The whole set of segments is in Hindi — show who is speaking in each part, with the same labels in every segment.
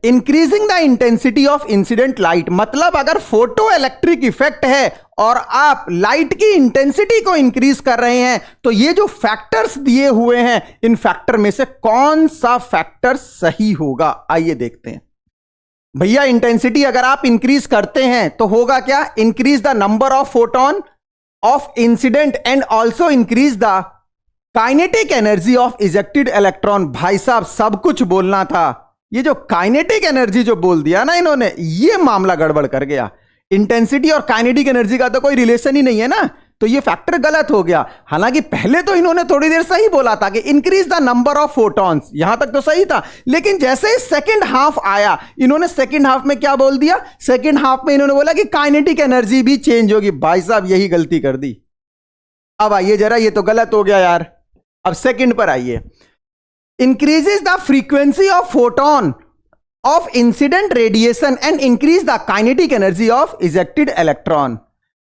Speaker 1: Increasing the intensity of incident light, मतलब अगर फोटो इलेक्ट्रिक इफेक्ट है और आप लाइट की इंटेंसिटी को इंक्रीज कर रहे हैं, तो ये जो फैक्टर्स दिए हुए हैं इन फैक्टर में से कौन सा फैक्टर सही होगा, आइए देखते हैं। भैया इंटेंसिटी अगर आप इंक्रीज करते हैं तो होगा क्या, increase the number of photon of incident and also increase the kinetic energy of ejected electron. भाई साहब सब कुछ बोलना था, ये जो काइनेटिक एनर्जी जो बोल दिया ना इन्होंने, ये मामला गड़बड़ कर गया। इंटेंसिटी और काइनेटिक एनर्जी का तो कोई रिलेशन ही नहीं है ना, तो ये फैक्टर गलत हो गया। हालांकि पहले तो इन्होंने थोड़ी देर सही बोला था कि increase the number of photons, यहां तक तो सही था, लेकिन जैसे ही सेकंड हाफ आया इन्होंने सेकंड हाफ में क्या बोल दिया, सेकंड हाफ में इन्होंने बोला कि काइनेटिक एनर्जी भी चेंज होगी। भाई साहब यही गलती कर दी। अब आइए जरा, ये तो गलत हो गया यार। अब सेकंड पर आइए, increases the frequency of photon of incident radiation and increase the kinetic energy of ejected electron।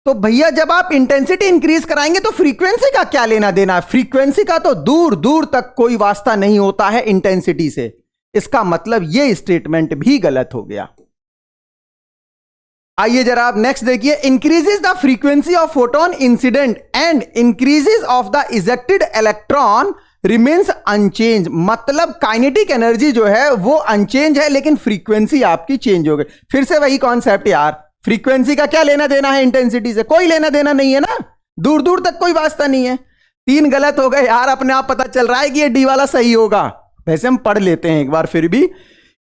Speaker 1: तो भैया जब आप इंटेंसिटी इंक्रीज कराएंगे तो फ्रीक्वेंसी का क्या लेना देना, फ्रीक्वेंसी का तो दूर दूर तक कोई वास्ता नहीं होता है इंटेंसिटी से। इसका मतलब ये स्टेटमेंट भी गलत हो गया। आइए जरा आप नेक्स्ट देखिए, increases the frequency of photon incident and increases of the ejected electron remains unchanged, मतलब काइनेटिक एनर्जी जो है वो अनचेंज है लेकिन फ्रीक्वेंसी आपकी चेंज हो गई। फिर से वही कॉन्सेप्ट यार, फ्रीक्वेंसी का क्या लेना देना है इंटेंसिटी से, कोई लेना देना नहीं है ना, दूर दूर तक कोई वास्ता नहीं है। तीन गलत हो गए यार, अपने आप पता चल रहा है कि ये डी वाला सही होगा। वैसे हम पढ़ लेते हैं एक बार फिर भी।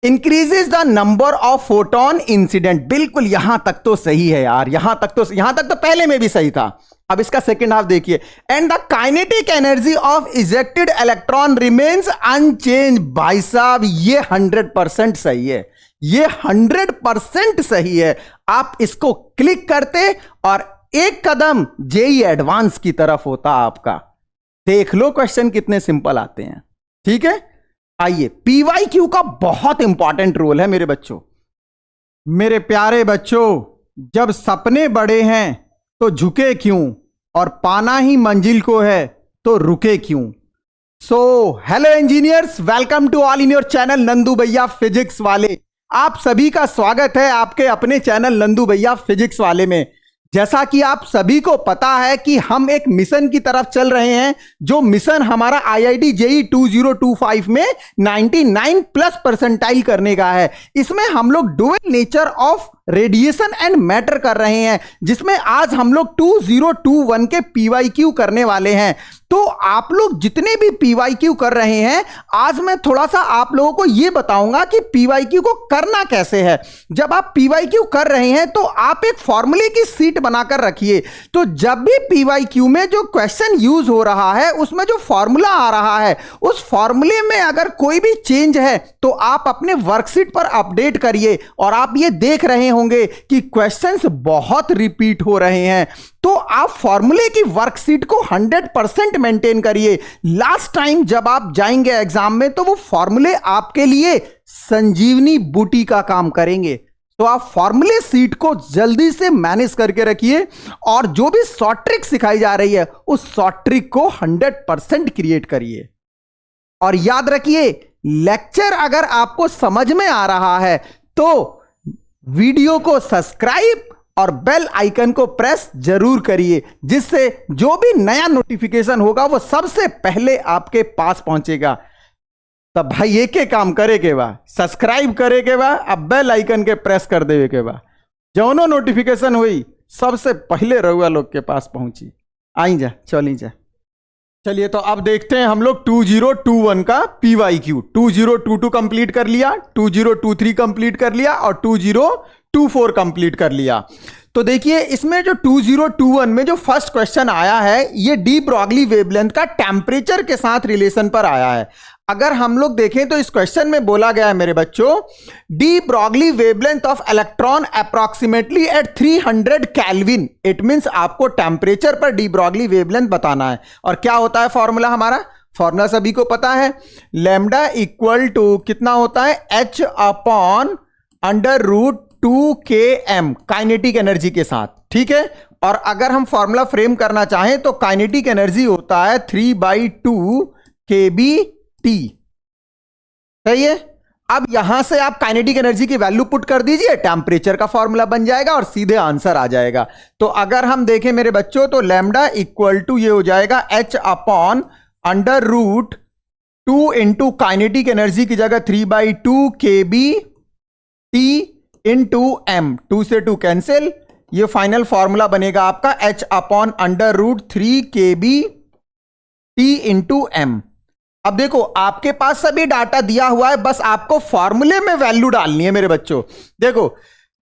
Speaker 1: Increases the number of photon incident, बिल्कुल यहां तक तो सही है यार, यहां तक तो पहले में भी सही था। अब इसका सेकंड हाफ देखिए, and the kinetic energy of ejected electron remains unchanged. भाई साहब ये 100% सही है, ये 100% सही है। आप इसको क्लिक करते और एक कदम जेई एडवांस की तरफ होता आपका। देख लो क्वेश्चन कितने सिंपल आते हैं। ठीक है, आइए, पीवाईक्यू का बहुत इंपॉर्टेंट रोल है मेरे बच्चों। मेरे प्यारे बच्चों, जब सपने बड़े हैं तो झुके क्यों, और पाना ही मंजिल को है तो रुके क्यों। So hello engineers, welcome to all in your channel Nandu भैया फिजिक्स वाले। आप सभी का स्वागत है आपके अपने चैनल नंदू भैया फिजिक्स वाले में। जैसा कि आप सभी को पता है कि हम एक मिशन की तरफ चल रहे हैं, जो मिशन हमारा IIT JEE 2025 में 99 प्लस परसेंटाइल करने का है। इसमें हम लोग dual nature of radiation and matter कर रहे हैं, जिसमें आज हम लोग 2021 के पीवाईक्यू करने वाले हैं। तो आप लोग जितने भी पीवाईक्यू कर रहे हैं, आज मैं थोड़ा सा आप लोगों को यह बताऊंगा कि पीवाईक्यू को करना कैसे है। जब आप पीवाईक्यू कर रहे हैं तो आप एक फॉर्मूले की सीट बनाकर रखिए। तो जब भी पीवाईक्यू में जो क्वेश्चन यूज हो रहा है उसमें जो फॉर्मूला आ रहा है, उस फॉर्मूले में अगर कोई भी चेंज है तो आप अपने वर्कशीट पर अपडेट करिए। और आप ये देख रहे होंगे कि क्वेश्चंस बहुत रिपीट हो रहे हैं, तो आप फॉर्मूले की वर्कशीट को 100% मेंटेन करिए। लास्ट टाइम जब आप जाएंगे एग्जाम में तो वो फॉर्मूले आपके लिए संजीवनी बूटी का काम करेंगे। तो आप फॉर्मूले सीट को जल्दी से मैनेज करके रखिए, और जो भी शॉर्ट ट्रिक सिखाई जा रही है उस शॉर्ट ट्रिक को 100% क्रिएट करिए। और याद रखिए, लेक्चर अगर आपको समझ में आ रहा है तो वीडियो को सब्सक्राइब और बेल आइकन को प्रेस जरूर करिए, जिससे जो भी नया नोटिफिकेशन होगा वो सबसे पहले आपके पास पहुंचेगा। तब भाई एक ही काम करे के बा, सब्सक्राइब करे के बा, अब बेल आइकन के प्रेस कर देवे के बा, जौनो नोटिफिकेशन हुई सबसे पहले रहुआ लोग के पास पहुंची। आई जा, चली जा। चलिए तो अब देखते हैं हम लोग 2021 का पीवाईक्यू। 2022 कंप्लीट कर लिया, 2023 कंप्लीट कर लिया और 2024 कंप्लीट कर लिया। तो देखिए इसमें जो 2021 में जो फर्स्ट क्वेश्चन आया है, ये डी ब्रॉगली वेवलेंथ का टेम्परेचर के साथ रिलेशन पर आया है। अगर हम लोग देखें तो इस क्वेश्चन में बोला गया है मेरे बच्चों, de Broglie wavelength of electron approximately at 300 kelvin. It means आपको टेम्परेचर पर डी ब्रॉगली वेवलेंथ बताना है। और क्या होता है फॉर्मूला हमारा, फॉर्मूला सभी को पता है, लैम्डा इक्वल टू कितना होता है, H upon √2km kinetic energy के साथ। ठीक है, और अगर हम फॉर्मूला फ्रेम करना चाहें तो काइनेटिक एनर्जी होता है 3/2 kBT। सही है। अब यहां से आप काइनेटिक एनर्जी की वैल्यू पुट कर दीजिए, टेम्परेचर का फॉर्मूला बन जाएगा और सीधे आंसर आ जाएगा। तो अगर हम देखें मेरे बच्चों तो लैम्डा इक्वल टू ये हो जाएगा h upon under root 2 into kinetic energy की जगह 3/2 KB T इंटू m, 2 से 2 कैंसिल, ये फाइनल फॉर्मूला बनेगा आपका h upon under root 3 KB T into m। अब देखो आपके पास सभी डाटा दिया हुआ है, बस आपको फॉर्मूले में वैल्यू डालनी है मेरे बच्चों। देखो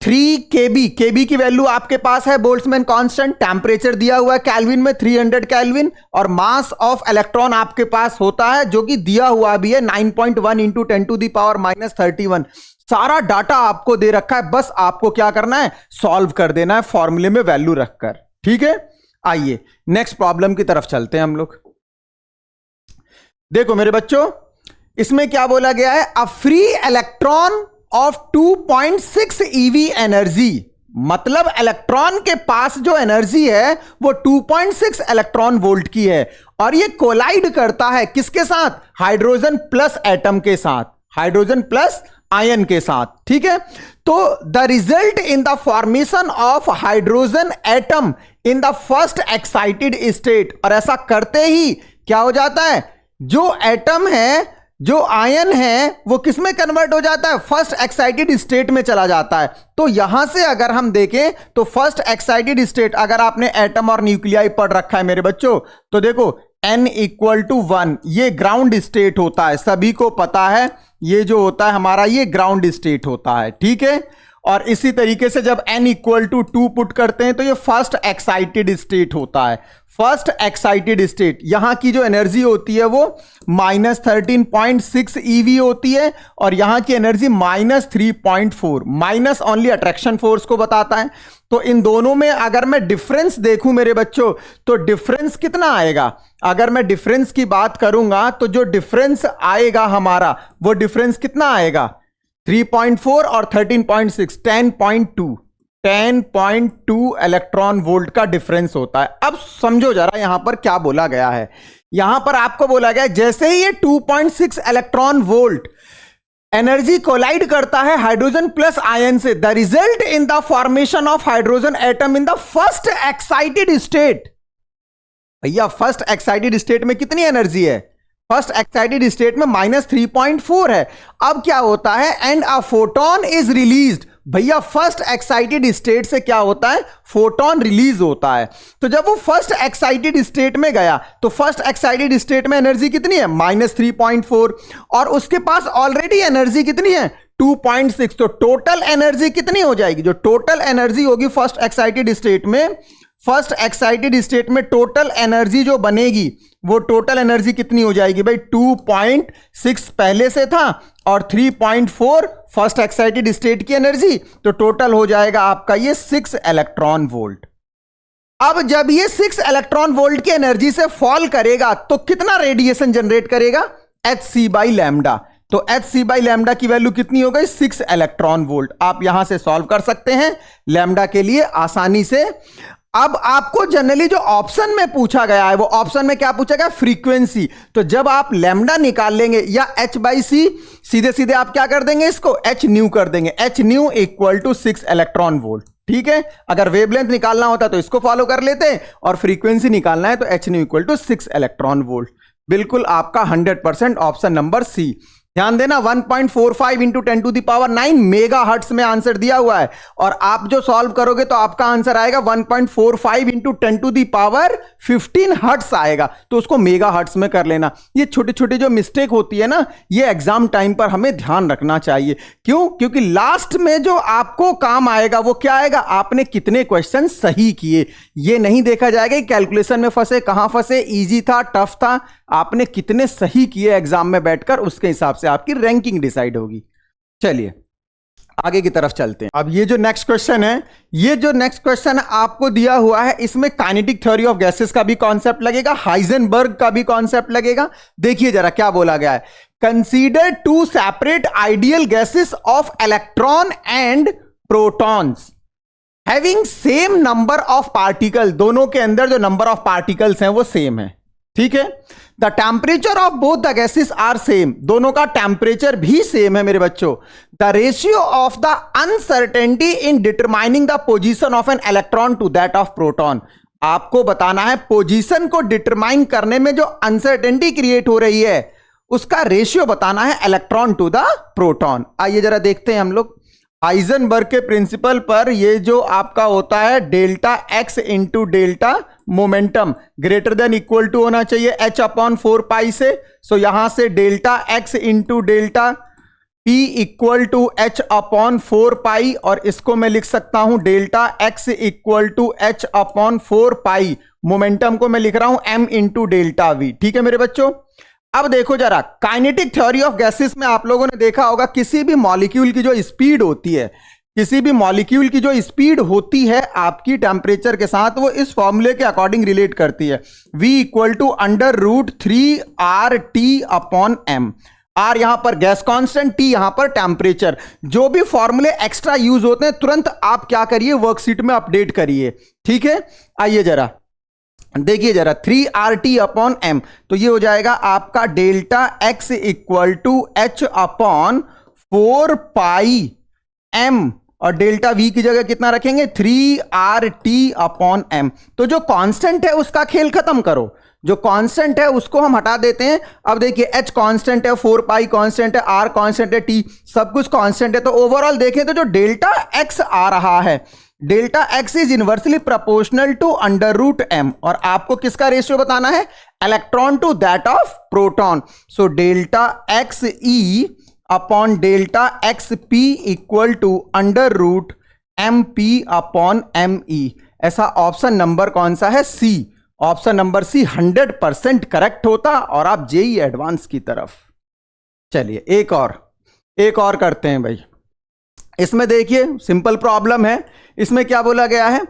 Speaker 1: 3 केबी की वैल्यू आपके पास है बोल्ट्जमैन कांस्टेंट, टेम्परेचर दिया हुआ है केल्विन में 300 केल्विन, और मास ऑफ इलेक्ट्रॉन आपके पास होता है जो कि दिया हुआ भी है 9.1 इंटू 10⁻31। सारा डाटा आपको दे रखा है, बस आपको क्या करना है, सॉल्व कर देना है फॉर्मूले में वैल्यू रखकर। ठीक है, आइए नेक्स्ट प्रॉब्लम की तरफ चलते हैं हम लोग। देखो मेरे बच्चों इसमें क्या बोला गया है, a free electron of 2.6 EV energy, मतलब इलेक्ट्रॉन के पास जो एनर्जी है वो 2.6 इलेक्ट्रॉन वोल्ट की है, और ये कोलाइड करता है किसके साथ, हाइड्रोजन प्लस एटम के साथ, हाइड्रोजन प्लस आयन के साथ। ठीक है, तो the result in the formation of hydrogen atom in the first excited state, और ऐसा करते ही क्या हो जाता है, जो एटम है, जो आयन है, वो किस में कन्वर्ट हो जाता है, फर्स्ट एक्साइटेड स्टेट में चला जाता है। तो यहां से अगर हम देखें तो फर्स्ट एक्साइटेड स्टेट, अगर आपने एटम और न्यूक्लियाई पढ़ रखा है मेरे बच्चों, तो देखो n इक्वल टू 1 ये ग्राउंड स्टेट होता है, सभी को पता है, ये जो होता है हमारा ये ग्राउंड स्टेट होता है। ठीक है, और इसी तरीके से जब n इक्वल टू 2 पुट करते हैं तो ये फर्स्ट एक्साइटेड स्टेट होता है। फर्स्ट एक्साइटेड स्टेट, यहां की जो एनर्जी होती है वो -13.6 EV होती है, और यहां की energy -3.4, minus only attraction force को बताता है। तो इन दोनों में अगर मैं डिफरेंस देखूं मेरे बच्चों तो डिफरेंस कितना आएगा, अगर मैं डिफरेंस की बात करूंगा तो जो डिफरेंस आएगा हमारा वो डिफरेंस कितना आएगा, 3.4 और 13.6, 10.2 इलेक्ट्रॉन वोल्ट का डिफरेंस होता है। अब समझो जरा यहां पर क्या बोला गया है, यहां पर आपको बोला गया है जैसे ही ये 2.6 इलेक्ट्रॉन वोल्ट एनर्जी कोलाइड करता है हाइड्रोजन प्लस आयन से, the result in the formation of hydrogen atom in the first excited state. भैया फर्स्ट एक्साइटेड स्टेट में कितनी एनर्जी है, फर्स्ट एक्साइटेड स्टेट में -3.4 है। अब क्या होता है, and a photon is released, भैया फर्स्ट एक्साइटेड स्टेट से क्या होता है, फोटोन रिलीज होता है। तो जब वो फर्स्ट एक्साइटेड स्टेट में गया तो फर्स्ट एक्साइटेड स्टेट में एनर्जी कितनी है, -3.4, और उसके पास ऑलरेडी एनर्जी कितनी है, 2.6। तो टोटल एनर्जी कितनी हो जाएगी, जो टोटल एनर्जी होगी फर्स्ट एक्साइटेड स्टेट में, फर्स्ट एक्साइटेड स्टेट में टोटल एनर्जी जो बनेगी वो टोटल एनर्जी कितनी हो जाएगी भाई, 2.6 पहले से था और 3.4 फर्स्ट एक्साइटेड स्टेट की एनर्जी, तो टोटल हो जाएगा आपका ये 6 इलेक्ट्रॉन वोल्ट। अब जब ये 6 इलेक्ट्रॉन वोल्ट की एनर्जी से फॉल करेगा तो कितना रेडिएशन जनरेट करेगा, hc/λ। तो hc/λ की वैल्यू कितनी हो गई, 6 इलेक्ट्रॉन वोल्ट। आप यहां से सॉल्व कर सकते हैं लैम्डा के लिए आसानी से। अब आपको जनरली जो ऑप्शन में पूछा गया है वो ऑप्शन में क्या पूछा गया, फ्रीक्वेंसी। तो जब आप लैम्डा निकाल लेंगे या h/c, सीधे सीधे आप क्या कर देंगे, इसको h न्यू कर देंगे, h nu equal to 6 electron volt. ठीक है, अगर वेवलेंथ निकालना होता तो इसको फॉलो कर लेते, और फ्रीक्वेंसी निकालना है तो h nu equal to 6 electron volt. बिल्कुल आपका 100% ऑप्शन नंबर सी। ध्यान देना 1.45 इंटू 10⁹ मेगा हर्ट्स में आंसर दिया हुआ है, और आप जो सॉल्व करोगे तो आपका आंसर आएगा 1.45 इंटू 10⁻15 हर्ट्स आएगा, तो उसको मेगा हर्ट्स में कर लेना। ये छोटी छोटी जो मिस्टेक होती है ना, ये एग्जाम टाइम पर हमें ध्यान रखना चाहिए। क्यों, क्योंकि लास्ट में जो आपको काम आएगा वो क्या आएगा, आपने कितने क्वेश्चन सही किए। ये नहीं देखा जाएगा कि कैलकुलेशन में फंसे, कहां फंसे, इजी था, टफ था, आपने कितने सही किए एग्जाम में बैठकर, उसके हिसाब से आपकी रैंकिंग डिसाइड होगी। चलिए आगे की तरफ चलते हैं। अब ये जो नेक्स्ट क्वेश्चन है, ये जो नेक्स्ट क्वेश्चन आपको दिया हुआ है, इसमें काइनेटिक थ्योरी ऑफ गैसेस का भी कॉन्सेप्ट लगेगा, हाइजेनबर्ग का भी कॉन्सेप्ट लगेगा। देखिए जरा क्या बोला गया है, consider 2 separate ideal gases of electron and protons having same number of particle. दोनों के अंदर जो नंबर ऑफ पार्टिकल्स हैं वो सेम है। ठीक है। The temperature of both the gases are same, दोनों का टेम्परेचर भी सेम है मेरे बच्चों। The ratio of the uncertainty in determining the position of an electron to that of proton, आपको बताना है पोजीशन को डिटरमाइन करने में जो अनसर्टेनिटी क्रिएट हो रही है उसका रेशियो बताना है इलेक्ट्रॉन टू द प्रोटॉन। आइए जरा देखते हैं हम लोग हाइजेनबर्ग के प्रिंसिपल पर, ये जो आपका होता है delta x into delta momentum greater than equal to होना चाहिए h अपॉन 4 पाई से। सो यहां से delta x into delta p equal to h upon 4 pi, और इसको मैं लिख सकता हूं delta x equal to h upon 4 pi, momentum को मैं लिख रहा हूं m इंटू डेल्टा वी। ठीक है मेरे बच्चों। अब देखो जरा काइनेटिक थ्योरी ऑफ गैसेस में आप लोगों ने देखा होगा किसी भी मॉलिक्यूल की जो स्पीड होती है, किसी भी मॉलिक्यूल की जो स्पीड होती है आपकी टेम्परेचर के साथ, वो इस फॉर्मूले के अकॉर्डिंग रिलेट करती है, v equal to √3RT upon m। R यहां पर गैस कांस्टेंट, T यहां पर टेम्परेचर। जो भी फॉर्मूले एक्स्ट्रा यूज होते हैं तुरंत आप क्या करिए वर्कशीट में अपडेट करिए। ठीक है, आइए जरा देखिए जरा 3RT अपॉन m, तो ये हो जाएगा आपका delta x equal to h upon 4 pi m, और डेल्टा v की जगह कितना रखेंगे 3RT अपॉन m। तो जो कांस्टेंट है उसका खेल खत्म करो, जो कांस्टेंट है उसको हम हटा देते हैं। अब देखिए h कांस्टेंट है, 4 पाई कांस्टेंट है, r कांस्टेंट है, t सब कुछ कांस्टेंट है। तो ओवरऑल देखें तो जो डेल्टा x आ रहा है, delta x is inversely proportional to √m, और आपको किसका रेशियो बताना है electron to that of proton. So delta x e upon delta x p equal to √mp upon me। ऐसा ऑप्शन नंबर कौन सा है C, option number C 100% correct होता, और आप जेई एडवांस की तरफ। चलिए एक और करते हैं भाई। इसमें देखिए सिंपल प्रॉब्लम है, इसमें क्या बोला गया है,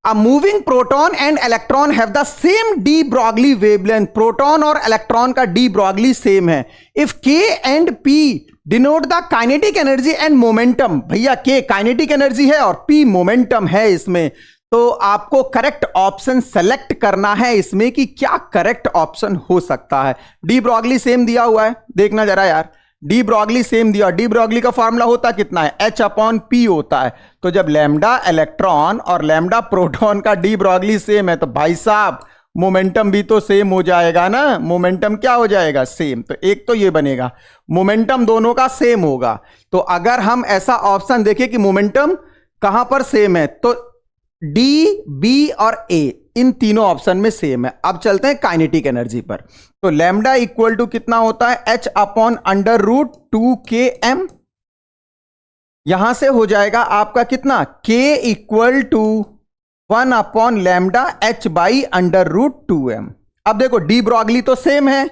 Speaker 1: a moving proton and electron have the same D Broglie wavelength, proton और इलेक्ट्रॉन का डी ब्रॉगली सेम है। इफ के and P denote the kinetic energy and momentum, भैया के काइनेटिक एनर्जी है और पी मोमेंटम है इसमें, तो आपको करेक्ट ऑप्शन सेलेक्ट करना है इसमें कि क्या करेक्ट ऑप्शन हो सकता है। डी ब्रॉगली सेम दिया हुआ है, देखना जरा यार, डी ब्रॉगली सेम दिया, डी ब्रॉगली का फॉर्मूला होता कितना है h अपॉन पी होता है। तो जब लैम्डा इलेक्ट्रॉन और लैम्डा प्रोटॉन का डी ब्रॉगली सेम है तो भाई साहब मोमेंटम भी तो सेम हो जाएगा ना, मोमेंटम क्या हो जाएगा सेम। तो एक तो ये बनेगा मोमेंटम दोनों का सेम होगा। तो अगर हम ऐसा ऑप्शन देखें कि मोमेंटम कहां पर सेम है, तो डी बी और ए इन तीनों ऑप्शन में सेम है। अब चलते हैं काइनेटिक एनर्जी पर। तो लैम्डा इक्वल टू कितना होता है h अपॉन √2km, यहां से हो जाएगा आपका कितना k equal to 1 upon lambda h by √2m। अब देखो डी ब्रॉगली तो सेम है,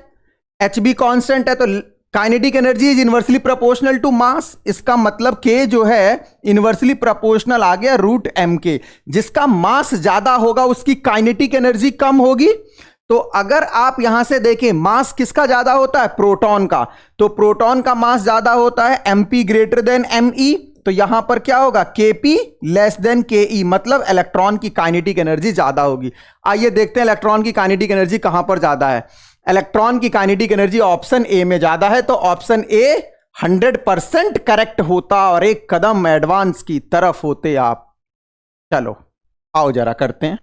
Speaker 1: h भी कांस्टेंट है, तो kinetic energy is inversely proportional to mass, इसका मतलब k जो है इनवर्सली प्रोपोर्शनल आ गया √m के, जिसका मास ज्यादा होगा उसकी काइनेटिक एनर्जी कम होगी। तो अगर आप यहां से देखें मास किसका ज्यादा होता है प्रोटॉन का, तो प्रोटॉन का मास ज्यादा होता है mp ग्रेटर देन me, तो यहां पर क्या होगा kp लेस देन ke, मतलब इलेक्ट्रॉन की काइनेटिक एनर्जी ज्यादा होगी। आइए देखते हैं इलेक्ट्रॉन की काइनेटिक एनर्जी कहां पर ज्यादा है। इलेक्ट्रॉन की काइनेटिक एनर्जी ऑप्शन ए में ज्यादा है, तो ऑप्शन ए 100% करेक्ट होता और एक कदम एडवांस की तरफ होते आप। चलो आओ जरा करते हैं।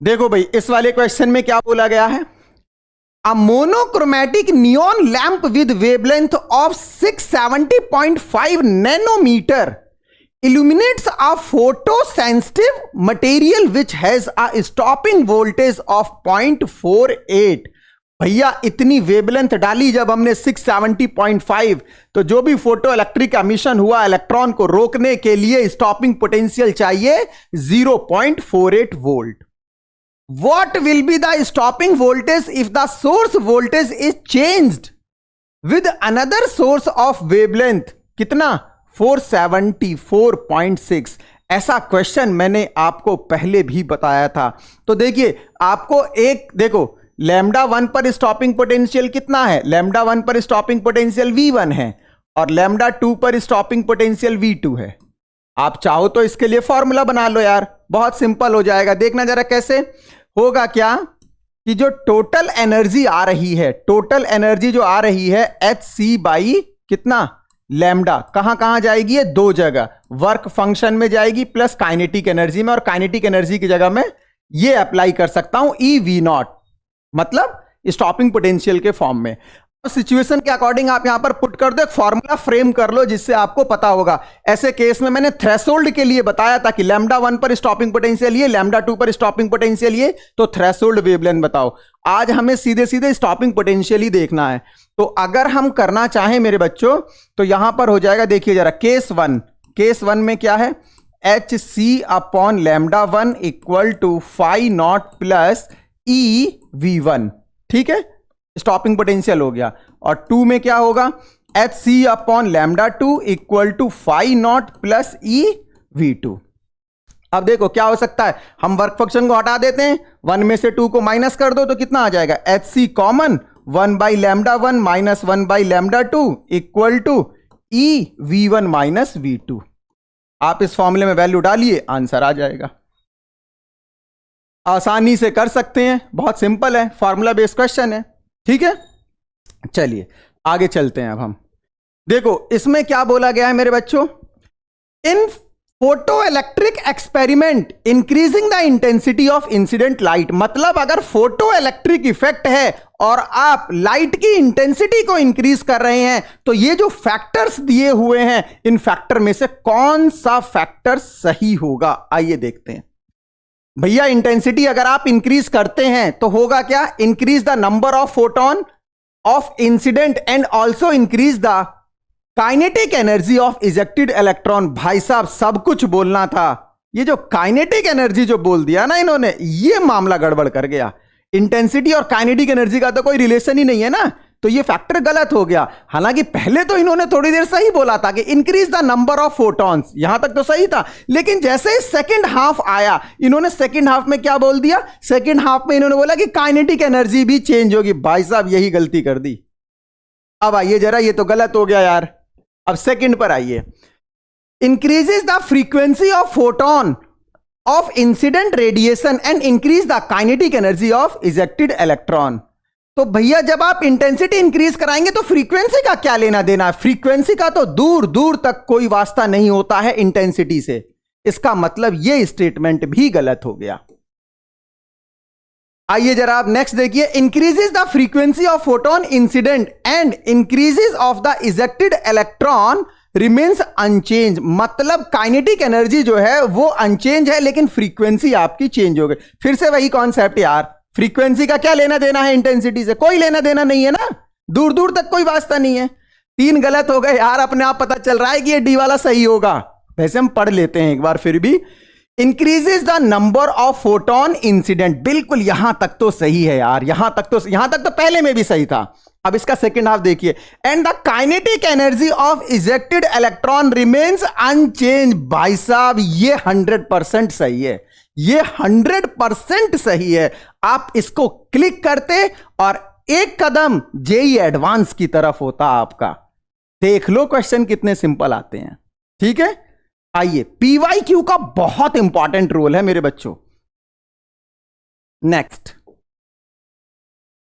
Speaker 1: देखो भाई इस वाले क्वेश्चन में क्या बोला गया है, a monochromatic neon lamp with wavelength of 670.5 nanometer illuminates a photosensitive material which has a stopping voltage of 0.48। भैया इतनी वेवलेंथ डाली जब हमने 670.5, तो जो भी फोटो इलेक्ट्रिक एमिशन हुआ इलेक्ट्रॉन को रोकने के लिए स्टॉपिंग पोटेंशियल चाहिए 0.48 volt. What will be the stopping voltage if the source voltage is changed with another source of wavelength? कितना 474.6। ऐसा क्वेश्चन मैंने आपको पहले भी बताया था। तो देखिए आपको एक देखो लैम्डा 1 पर स्टॉपिंग पोटेंशियल कितना है, लैम्डा 1 पर स्टॉपिंग पोटेंशियल V1 है और लैम्डा 2 पर स्टॉपिंग पोटेंशियल V2 है। आप चाहो तो इसके लिए फॉर्मूला बना लो यार, बहुत सिंपल हो जाएगा। देखना जरा कैसे, होगा क्या कि जो टोटल एनर्जी आ रही है, टोटल एनर्जी जो आ रही है एच सी बाई कितना लैम्डा, कहां कहां जाएगी? ये दो जगह, वर्क फंक्शन में जाएगी प्लस काइनेटिक एनर्जी में, और काइनेटिक एनर्जी की जगह में ये अप्लाई कर सकता हूं ई वी नॉट, मतलब स्टॉपिंग पोटेंशियल के फॉर्म में। सिचुएशन के अकॉर्डिंग आप यहां पर पुट कर दो, एक फॉर्मूला फ्रेम कर लो जिससे आपको पता होगा। ऐसे केस में मैंने थ्रेशोल्ड के लिए बताया था कि लैम्डा 1 पर स्टॉपिंग पोटेंशियल ये, लैम्डा 2 पर स्टॉपिंग पोटेंशियल ये, तो थ्रेशोल्ड वेवलेंथ बताओ। आज हमें सीधे सीधे स्टॉपिंग पोटेंशियल ही देखना है। तो अगर हम करना चाहें मेरे बच्चों तो यहां पर हो जाएगा, देखिए जरा केस वन में क्या है, h c upon lambda 1 equal to phi naught plus e V one, ठीक है, स्टॉपिंग पोटेंशियल हो गया। और 2 में क्या होगा, h c upon lambda 2 equal to phi naught plus e V two. अब देखो क्या हो सकता है, हम वर्क फंक्शन को हटा देते हैं, 1 में से 2 को माइनस कर दो तो कितना आ जाएगा, h c common 1 by lambda 1 minus 1 by lambda 2 equal to e V one minus V two. आप इस फॉर्मूले में वैल्यू डालिए, आंसर आ जाएगा। आसानी से कर सकते हैं, बहुत सिंपल है, फॉर्मूला बेस्ड क्वेश्चन है, ठीक है। चलिए आगे चलते हैं। अब हम देखो इसमें क्या बोला गया है मेरे बच्चों, in photoelectric experiment increasing the intensity of incident light, मतलब अगर फोटो इलेक्ट्रिक इफेक्ट है और आप लाइट की इंटेंसिटी को इंक्रीज कर रहे हैं, तो ये जो फैक्टर्स दिए हुए हैं इन फैक्टर में से कौन सा फैक्टर सही होगा, आइए देखते हैं। भैया इंटेंसिटी अगर आप इंक्रीज करते हैं तो होगा क्या, increase the number of photon of incident and also increase the kinetic energy of ejected electron. भाई साहब सब कुछ बोलना था, ये जो काइनेटिक एनर्जी जो बोल दिया ना इन्होंने, ये मामला गड़बड़ कर गया। इंटेंसिटी और काइनेटिक एनर्जी का तो कोई रिलेशन ही नहीं है ना, तो ये फैक्टर गलत हो गया। हालांकि पहले तो इन्होंने थोड़ी देर सही बोला था कि increase the number of photons, यहां तक तो सही था, लेकिन जैसे ही सेकंड हाफ आया इन्होंने सेकंड हाफ में क्या बोल दिया, सेकंड हाफ में इन्होंने बोला कि काइनेटिक एनर्जी भी चेंज होगी। भाई साहब यही गलती कर दी। अब आइए जरा, ये तो गलत हो गया यार। अब सेकंड पर आइए, increases the frequency of photon of incident radiation and increase the kinetic energy of ejected electron. तो भैया जब आप इंटेंसिटी इंक्रीज कराएंगे तो फ्रीक्वेंसी का क्या लेना देना है, फ्रीक्वेंसी का तो दूर दूर तक कोई वास्ता नहीं होता है इंटेंसिटी से। इसका मतलब यह स्टेटमेंट भी गलत हो गया। आइए जरा आप नेक्स्ट देखिए, increases the frequency of photon incident and increases of the ejected electron remains unchanged, मतलब काइनेटिक एनर्जी जो है वो अनचेंज है लेकिन फ्रीक्वेंसी आपकी चेंज हो गई। फिर से वही कॉन्सेप्ट यार, फ्रीक्वेंसी का क्या लेना देना है इंटेंसिटी से, कोई लेना देना नहीं है ना, दूर दूर तक कोई वास्ता नहीं है। 3 गलत हो गए यार, अपने आप पता चल रहा है कि ये डी वाला सही होगा। वैसे हम पढ़ लेते हैं एक बार फिर भी। Increases the number of photon incident, बिल्कुल यहां तक तो सही है यार, यहां तक तो पहले में भी सही था। अब इसका सेकंड हाफ देखिए, and the kinetic energy of ejected electron remains unchanged. भाई साहब ये 100% सही है, ये 100% सही है। आप इसको क्लिक करते और एक कदम जेई एडवांस की तरफ होता आपका। देख लो क्वेश्चन कितने सिंपल आते हैं, ठीक है। आइए, पीवाईक्यू का बहुत इंपॉर्टेंट रोल है मेरे बच्चों।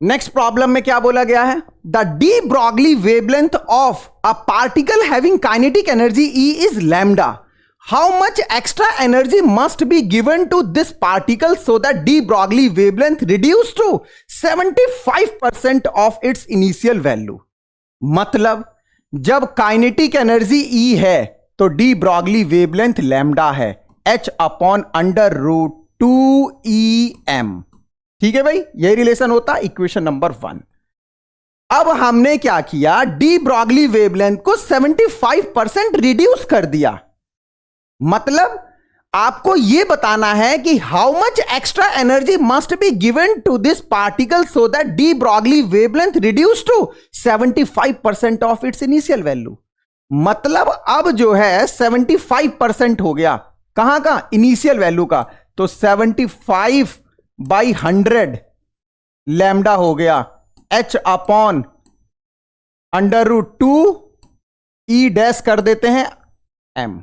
Speaker 1: नेक्स्ट प्रॉब्लम में क्या बोला गया है, the de Broglie wavelength of a particle having kinetic energy E is lambda. How much extra energy must be given to this particle so that de Broglie wavelength reduce to 75% of its initial value. मतलब जब काइनेटिक एनर्जी ई है तो डी ब्रॉगली वेवलेंथ लैम्डा है, h upon under root 2em। ठीक है भाई, यही रिलेशन होता है इक्वेशन नंबर 1। अब हमने क्या किया, डी ब्रॉगली वेवलेंथ को 75% रिड्यूस कर दिया। मतलब आपको यह बताना है कि how much extra energy must be given to this particle so that de Broglie wavelength reduce to 75% of its initial value. मतलब अब जो है 75% हो गया, कहां का, इनिशियल वैल्यू का। तो 75/100 लैम्डा हो गया, h upon under root 2 E dash कर देते हैं m।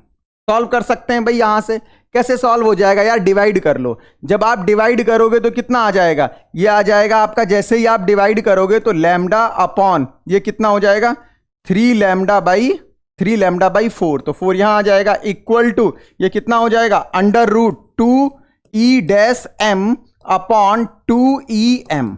Speaker 1: सॉल्व कर सकते हैं भाई। यहां से कैसे सॉल्व हो जाएगा यार, डिवाइड कर लो। जब आप डिवाइड करोगे तो कितना आ जाएगा, ये आ जाएगा आपका, जैसे ही आप डिवाइड करोगे तो लैम्डा अपॉन ये कितना हो जाएगा, 3 लैम्डा बाई 4, तो 4 यहां आ जाएगा, इक्वल टू ये कितना हो जाएगा, under root 2 E dash M upon 2 E M.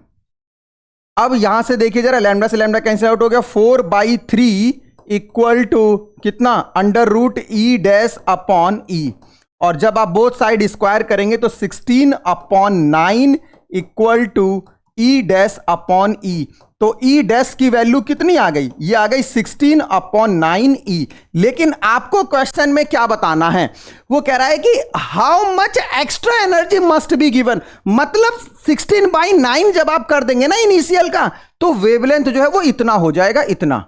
Speaker 1: अब यहां से देखिए जरा, लैम्डा से लैम्डा कैंसिल आउट हो गया, 4/3 इक्वल टू कितना, under root E dash upon E. और जब आप बोथ साइड स्क्वायर करेंगे तो 16/9 equal to E dash upon E. तो ई डैश की वैल्यू कितनी आ गई, ये आ गई 16/9 ई। लेकिन आपको क्वेश्चन में क्या बताना है, वो कह रहा है कि how much extra energy must be given. मतलब 16/9 जब आप कर देंगे ना इनिशियल का, तो वेवलेंथ जो है वो इतना हो जाएगा, इतना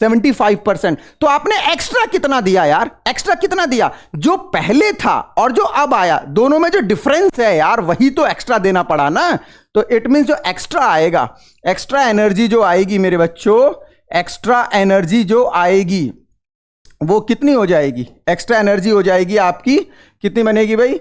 Speaker 1: 75%। तो आपने एक्स्ट्रा कितना दिया यार, एक्स्ट्रा कितना दिया, जो पहले था और जो अब आया दोनों में जो डिफरेंस है यार, वही तो एक्स्ट्रा देना पड़ा ना। तो इट मींस जो एक्स्ट्रा आएगा, एक्स्ट्रा एनर्जी जो आएगी मेरे बच्चों, एक्स्ट्रा एनर्जी जो आएगी वो कितनी हो जाएगी, एक्स्ट्रा एनर्जी हो जाएगी आपकी कितनी बनेगी भाई,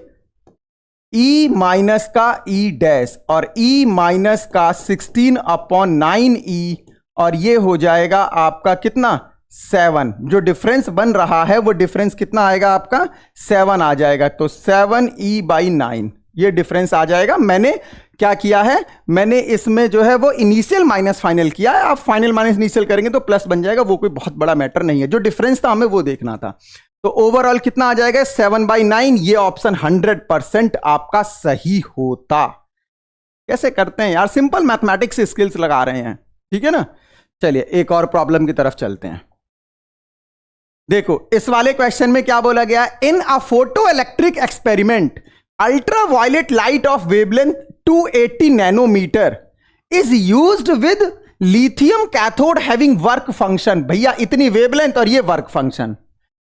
Speaker 1: ई माइनस का ई डैश और ई माइनस का 16/9 ई, और ये हो जाएगा आपका कितना, 7। जो डिफरेंस बन रहा है वो डिफरेंस कितना आएगा आपका, 7 आ जाएगा। तो 7E/9 ये डिफरेंस आ जाएगा। मैंने क्या किया है, मैंने इसमें जो है वो इनिशियल माइनस फाइनल किया है। आप फाइनल माइनस इनिशियल करेंगे तो प्लस बन जाएगा, वो कोई बहुत बड़ा मैटर नहीं है। जो डिफरेंस था हमें वो देखना था। तो ओवरऑल कितना आ जाएगा, 7/9। ये ऑप्शन 100% आपका सही होता। कैसे करते हैं यार, सिंपल मैथमेटिक्स स्किल्स लगा रहे हैं, ठीक है ना। चलिए एक और प्रॉब्लम की तरफ चलते हैं। देखो इस वाले क्वेश्चन में क्या बोला गया, in a photoelectric experiment ultraviolet light of wavelength 280 nanometer is used with lithium cathode having work function. भैया इतनी वेवलेंथ और ये work function.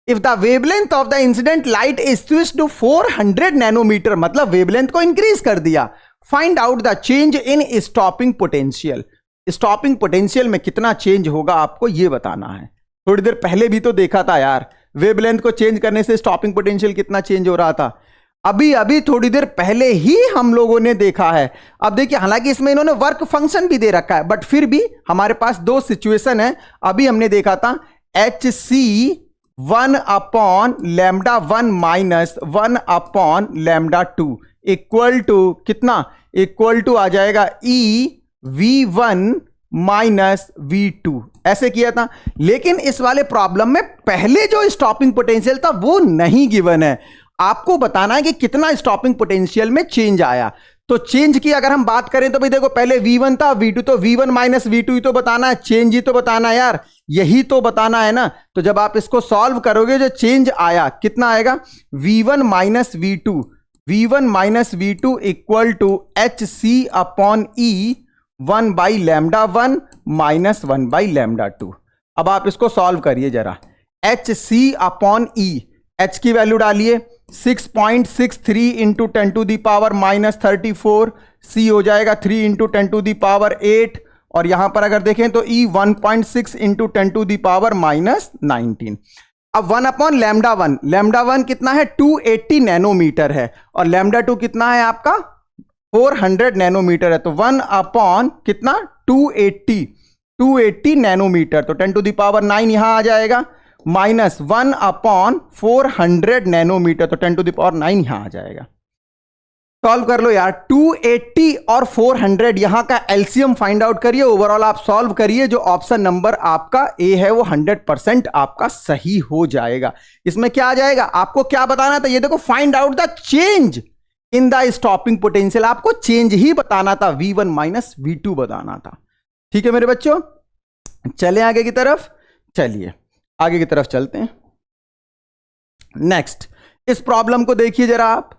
Speaker 1: If the wavelength of the incident light is switched to 400 nanometer, मतलब वेवलेंथ को इंक्रीज कर दिया। Find out the change in stopping potential. Stopping potential में कितना चेंज होगा आपको ये बताना है। थोड़ी देर पहले भी तो देखा था यार, वेवलेंथ को चेंज करने से स्टॉपिंग पोटेंशियल कितना चेंज हो रहा था। अभी थोड़ी देर पहले ही हम लोगों ने देखा है। अब देखिए, हालांकि इसमें इन्होंने वर्क फंक्शन भी दे रखा है, बट फिर भी हमारे पास दो सिचुएशन है। अभी हमने देखा था HC1/λ1 माइनस 1/λ2 इक्वल टू कितना, इक्वल टू आ जाएगा EV1 माइनस V2, ऐसे किया था। लेकिन इस वाले प्रॉब्लम में पहले जो स्टॉपिंग पोटेंशियल था वो नहीं गिवन है। आपको बताना है कि कितना स्टॉपिंग पोटेंशियल में चेंज आया। तो चेंज की अगर हम बात करें तो भाई देखो, पहले V1 था, V2, तो V1 माइनस V2 ही तो बताना है, चेंज ही तो बताना है यार, यही तो बताना है ना। तो जब आप इसको सॉल्व करोगे, जो चेंज आया कितना आएगा, V1 minus V2, V1 minus V2 equal to HC/E 1/λ1 minus 1/λ2। अब आप इसको सॉल्व करिए जरा। HC/E, H की वैल्यू डालिए 6.63 into 10 to the power minus 34, C हो जाएगा 3 इंटू 10 टू दी पावर 8, और यहां पर अगर देखें तो E 1.6 into 10 to the power minus 19। अब 1/λ1, λ1 कितना है, 280 नैनोमीटर है, और λ2 कितना है आपका 400 नैनोमीटर है। तो 1/ कितना 280 नैनोमीटर, तो 10 टू दी पावर 9 यहां आ जाएगा, माइनस 1/400 नैनोमीटर, तो 10 टू दी पावर 9 यहां आ जाएगा। सॉल्व कर लो यार, 280 और 400 यहां का एलसीएम फाइंड आउट करिए। ओवरऑल आप सॉल्व करिए। जो ऑप्शन नंबर आपका ए है वो 100% आपका सही हो जाएगा। इसमें क्या आ जाएगा, आपको क्या बताना था, ये देखो, find out the change in the stopping potential. आपको चेंज ही बताना था, V1 माइनस V2 बताना था। ठीक है मेरे बच्चों, चलें आगे की तरफ। चलिए आगे की तरफ चलते हैं। नेक्स्ट, इस प्रॉब्लम को देखिए जरा आप।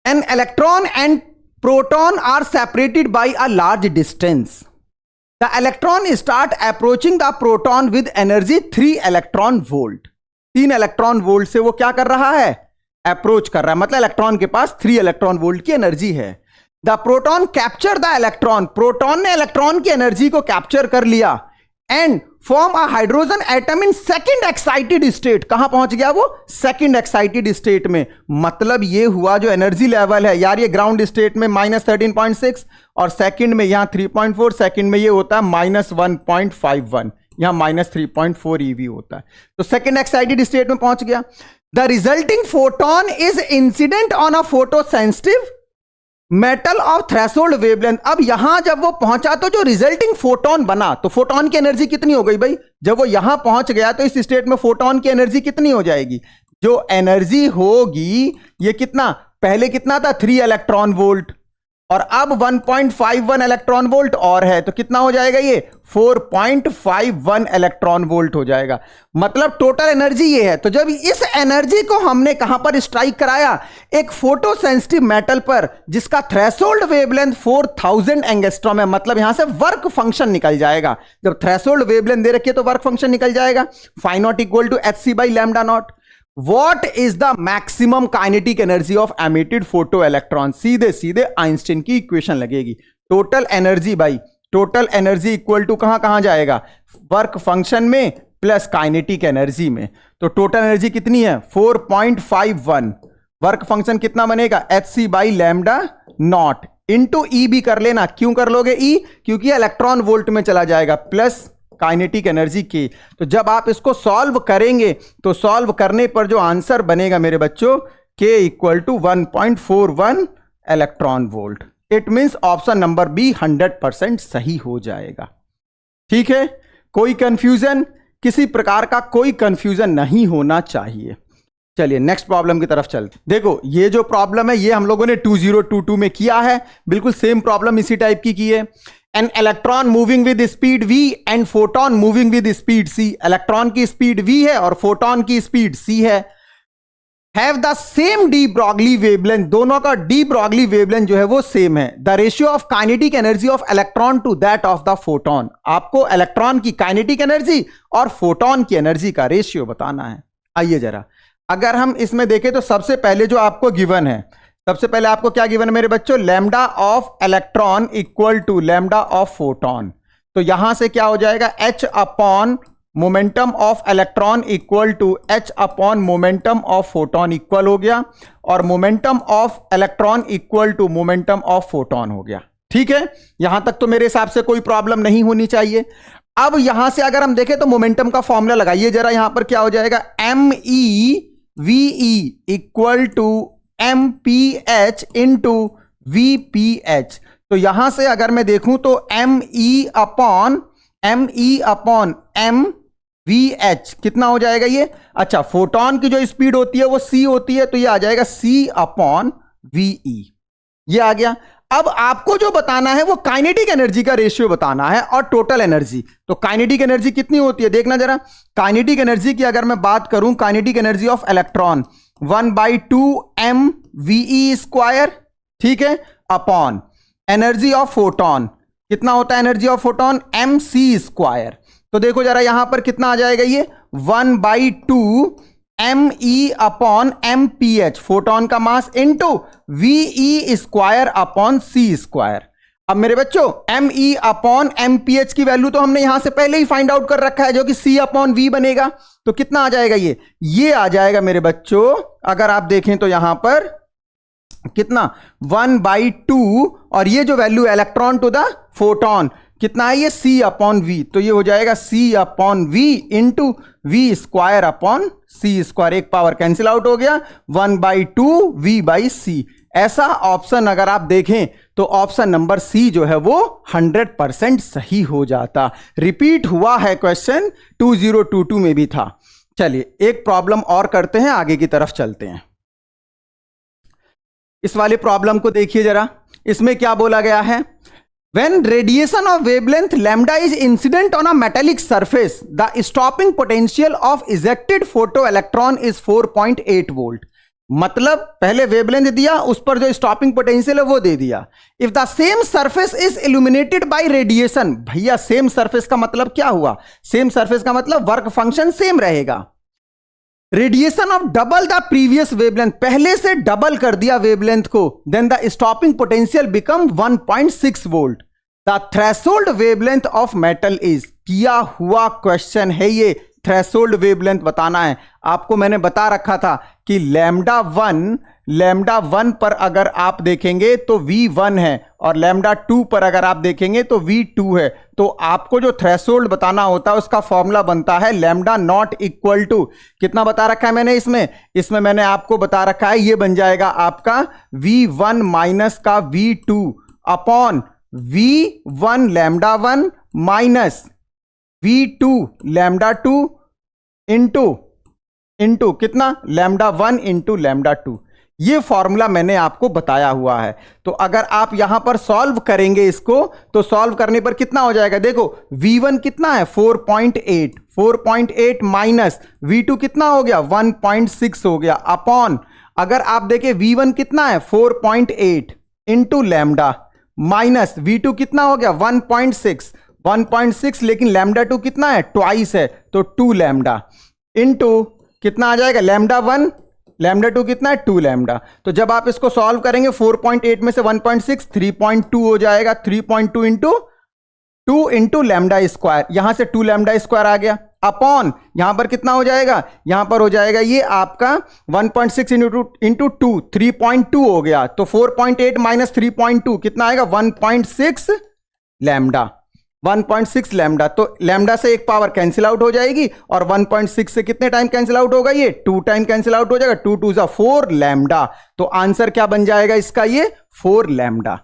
Speaker 1: An electron and proton are separated by a large distance. The electron start approaching the proton with energy 3 electron volt. 3 electron volt से वो क्या कर रहा है, अप्रोच कर रहा है, मतलब इलेक्ट्रॉन के पास 3 इलेक्ट्रॉन वोल्ट की एनर्जी है। The proton capture the electron, proton ने इलेक्ट्रॉन की एनर्जी को कैप्चर कर लिया, and form a hydrogen atom in second excited state. कहां पहुंच गया वो? सेकंड एक्साइटेड स्टेट में। मतलब ये हुआ जो एनर्जी लेवल है यार, ये ग्राउंड स्टेट में -13.6 और सेकंड में यहां 3.4, सेकंड में ये होता है -1.51, यहां -3.4 eV होता है। तो सेकंड एक्साइटेड स्टेट में पहुंच गया। The resulting photon is incident on a photo sensitive metal of threshold wavelength. अब यहां जब वो पहुंचा तो जो रिजल्टिंग फोटोन बना, तो फोटोन की एनर्जी कितनी हो गई भाई? जब वो यहां पहुंच गया तो इस स्टेट में फोटोन की एनर्जी कितनी हो जाएगी? जो एनर्जी होगी ये कितना, पहले कितना था 3 इलेक्ट्रॉन वोल्ट, और अब 1.51 इलेक्ट्रॉन वोल्ट और है, तो कितना हो जाएगा ये? 4.51 इलेक्ट्रॉन वोल्ट हो जाएगा। मतलब टोटल एनर्जी ये है। तो जब इस एनर्जी को हमने कहां पर स्ट्राइक कराया? एक फोटो सेंसिटिव मेटल पर जिसका थ्रेशोल्ड वेवलेंथ 4000 एंगस्ट्रॉम है। मतलब यहां से वर्क फंक्शन निकल जाएगा। जब थ्रेशोल्ड वेवलेंथ दे रखी है तो वर्क फंक्शन निकल जाएगा। Phi naught equal to hc/λ0। What is the maximum kinetic energy of emitted photoelectron? सीधे सीधे आइंस्टीन की इक्वेशन लगेगी। टोटल एनर्जी भाई, टोटल एनर्जी इक्वल टू कहां कहां जाएगा? वर्क फंक्शन में प्लस काइनेटिक एनर्जी में। तो टोटल एनर्जी कितनी है? 4.51। वर्क फंक्शन कितना बनेगा? hc/λ0 इंटू ई भी कर लेना। क्यों कर लोगे ई? क्योंकि इलेक्ट्रॉन वोल्ट में चला जाएगा, प्लस काइनेटिक एनर्जी की। तो जब आप इसको सॉल्व करेंगे तो सॉल्व करने पर जो आंसर बनेगा मेरे बच्चों, K equal to 1.41 electron volt. It means option number B 100% सही हो जाएगा। ठीक है, कोई कंफ्यूजन? किसी प्रकार का कोई कंफ्यूजन नहीं होना चाहिए। चलिए नेक्स्ट प्रॉब्लम की तरफ चलते। देखो ये जो प्रॉब्लम है ये हम लोगों ने 2022 में किया है, बिल्कुल सेम प्रॉब्लम इसी टाइप की है। An electron moving with speed v and photon moving with speed c। Electron की स्पीड v है और फोटोन की स्पीड c है। Have the same de Broglie wavelength। दोनों का de Broglie wavelength जो है वो सेम है। The ratio of kinetic energy of electron to that of the photon। आपको इलेक्ट्रॉन की काइनेटिक एनर्जी और फोटोन की एनर्जी का रेशियो बताना है। आइए जरा, अगर हम इसमें देखें तो सबसे पहले जो आपको गिवन है, सबसे पहले आपको क्या गिवन है मेरे बच्चों? Lambda of electron equal to lambda of photon. तो यहां से क्या हो जाएगा? h upon momentum of electron equal to h upon momentum of photon equal हो गया, और momentum of electron equal to momentum of photon हो गया। ठीक है, यहां तक तो मेरे हिसाब से कोई प्रॉब्लम नहीं होनी चाहिए। अब यहां से अगर हम देखें तो मोमेंटम का फॉर्मूला लगाइए जरा। यहां पर क्या हो जाएगा? MEVE equal to MPH into VPH। तो यहां से अगर मैं देखूं तो ME अपॉन MVH कितना हो जाएगा ये? अच्छा, फोटोन की जो स्पीड होती है वो c होती है, तो ये आ जाएगा C अपॉन VE। ये आ गया। अब आपको जो बताना है वो काइनेटिक एनर्जी का रेशियो बताना है और टोटल एनर्जी। तो काइनेटिक एनर्जी कितनी होती है देखना जरा। काइनेटिक एनर्जी की अगर मैं बात करूं, kinetic energy of electron 1/2 mVE², ठीक है, अपॉन एनर्जी ऑफ फोटोन कितना होता है? Energy of photon mc²। तो देखो जरा यहां पर कितना आ जाएगा ये? 1/2 ME अपॉन MPH, फोटोन का मास, इंटू VE² अपॉन c²। अब मेरे बच्चों ME अपॉन MPH की वैल्यू तो हमने यहां से पहले ही फाइंड आउट कर रखा है, जो कि C अपॉन V बनेगा। तो कितना आ जाएगा ये आ जाएगा मेरे बच्चों, अगर आप देखें तो यहां पर कितना 1/2, और ये जो value electron to the photon कितना है ये? C upon V। तो ये हो जाएगा C upon V into V² upon C²। एक पावर कैंसिल आउट हो गया, 1/2 V/C। ऐसा ऑप्शन अगर आप देखें तो ऑप्शन नंबर सी जो है वो 100% सही हो जाता। रिपीट हुआ है क्वेश्चन, 2022 में भी था। चलिए एक प्रॉब्लम और करते हैं, आगे की तरफ चलते हैं। इस वाले प्रॉब्लम को देखिए जरा, इसमें क्या बोला गया है? When radiation of wavelength lambda is incident on a metallic surface, the stopping potential of ejected photoelectron is 4.8 volt। मतलब पहले वेवलेंथ दिया, उस पर जो स्टॉपिंग पोटेंशियल है वो दे दिया। If the same surface is illuminated by radiation, भैया सेम सरफेस का मतलब क्या हुआ? सेम सरफेस का मतलब वर्क फंक्शन सेम रहेगा। Radiation of double the previous wavelength, पहले से डबल कर दिया वेवलेंथ को, then the stopping potential become 1.6 volt. The threshold wavelength of metal is, किया हुआ क्वेश्चन है ये, थ्रेशोल्ड वेवलेंथ बताना है आपको। मैंने बता रखा था कि लैम्डा वन पर अगर आप देखेंगे तो V1 है और लैम्डा 2 पर अगर आप देखेंगे तो V2 है। तो आपको जो थ्रेशोल्ड बताना होता है उसका फॉर्मूला बनता है लैम्डा नॉट इक्वल टू, कितना बता रखा है मैंने इसमें मैंने आपको बता रखा है, ये बन जाएगा आपका V1 माइनस का V2 upon V1 lambda 1 minus V2 lambda 2 into कितना, लैम्डा 1 इंटू लैम्डा 2। ये फॉर्मूला मैंने आपको बताया हुआ है। तो अगर आप यहां पर सॉल्व करेंगे इसको, तो सॉल्व करने पर कितना हो जाएगा, देखो V1 कितना है 4.8 माइनस V2 कितना हो गया 1.6 हो गया अपॉन, अगर आप देखें V1 कितना है 4.8 इंटू लैम्डा माइनस V2 कितना हो गया 1.6, लेकिन लैम्डा 2 कितना है ट्वाइस है तो 2 लैम्डा इंटू कितना आ जाएगा लैम्डा 1, लैम्डा 2 कितना है 2 लैम्डा। तो जब आप इसको सॉल्व करेंगे 4.8 में से 1.6 3.2 हो जाएगा, 3.2 इंटू लैम्डा स्क्वायर, यहां से 2 लैम्डा स्क्वायर आ गया अपॉन यहां पर कितना हो जाएगा, यहां पर हो जाएगा ये आपका 1.6 इंटू 2 3.2 हो गया। तो 4.8 माइनस 3.2 कितना आएगा 1.6 लैम्डा, 1.6 लैम्डा। तो लैम्डा से एक पावर कैंसिल आउट हो जाएगी और 1.6 से कितने टाइम कैंसिल आउट होगा, ये 2 टाइम कैंसिल आउट हो जाएगा, 2 2 जा 4 लैम्डा। तो आंसर क्या बन जाएगा इसका, ये 4 लैम्डा।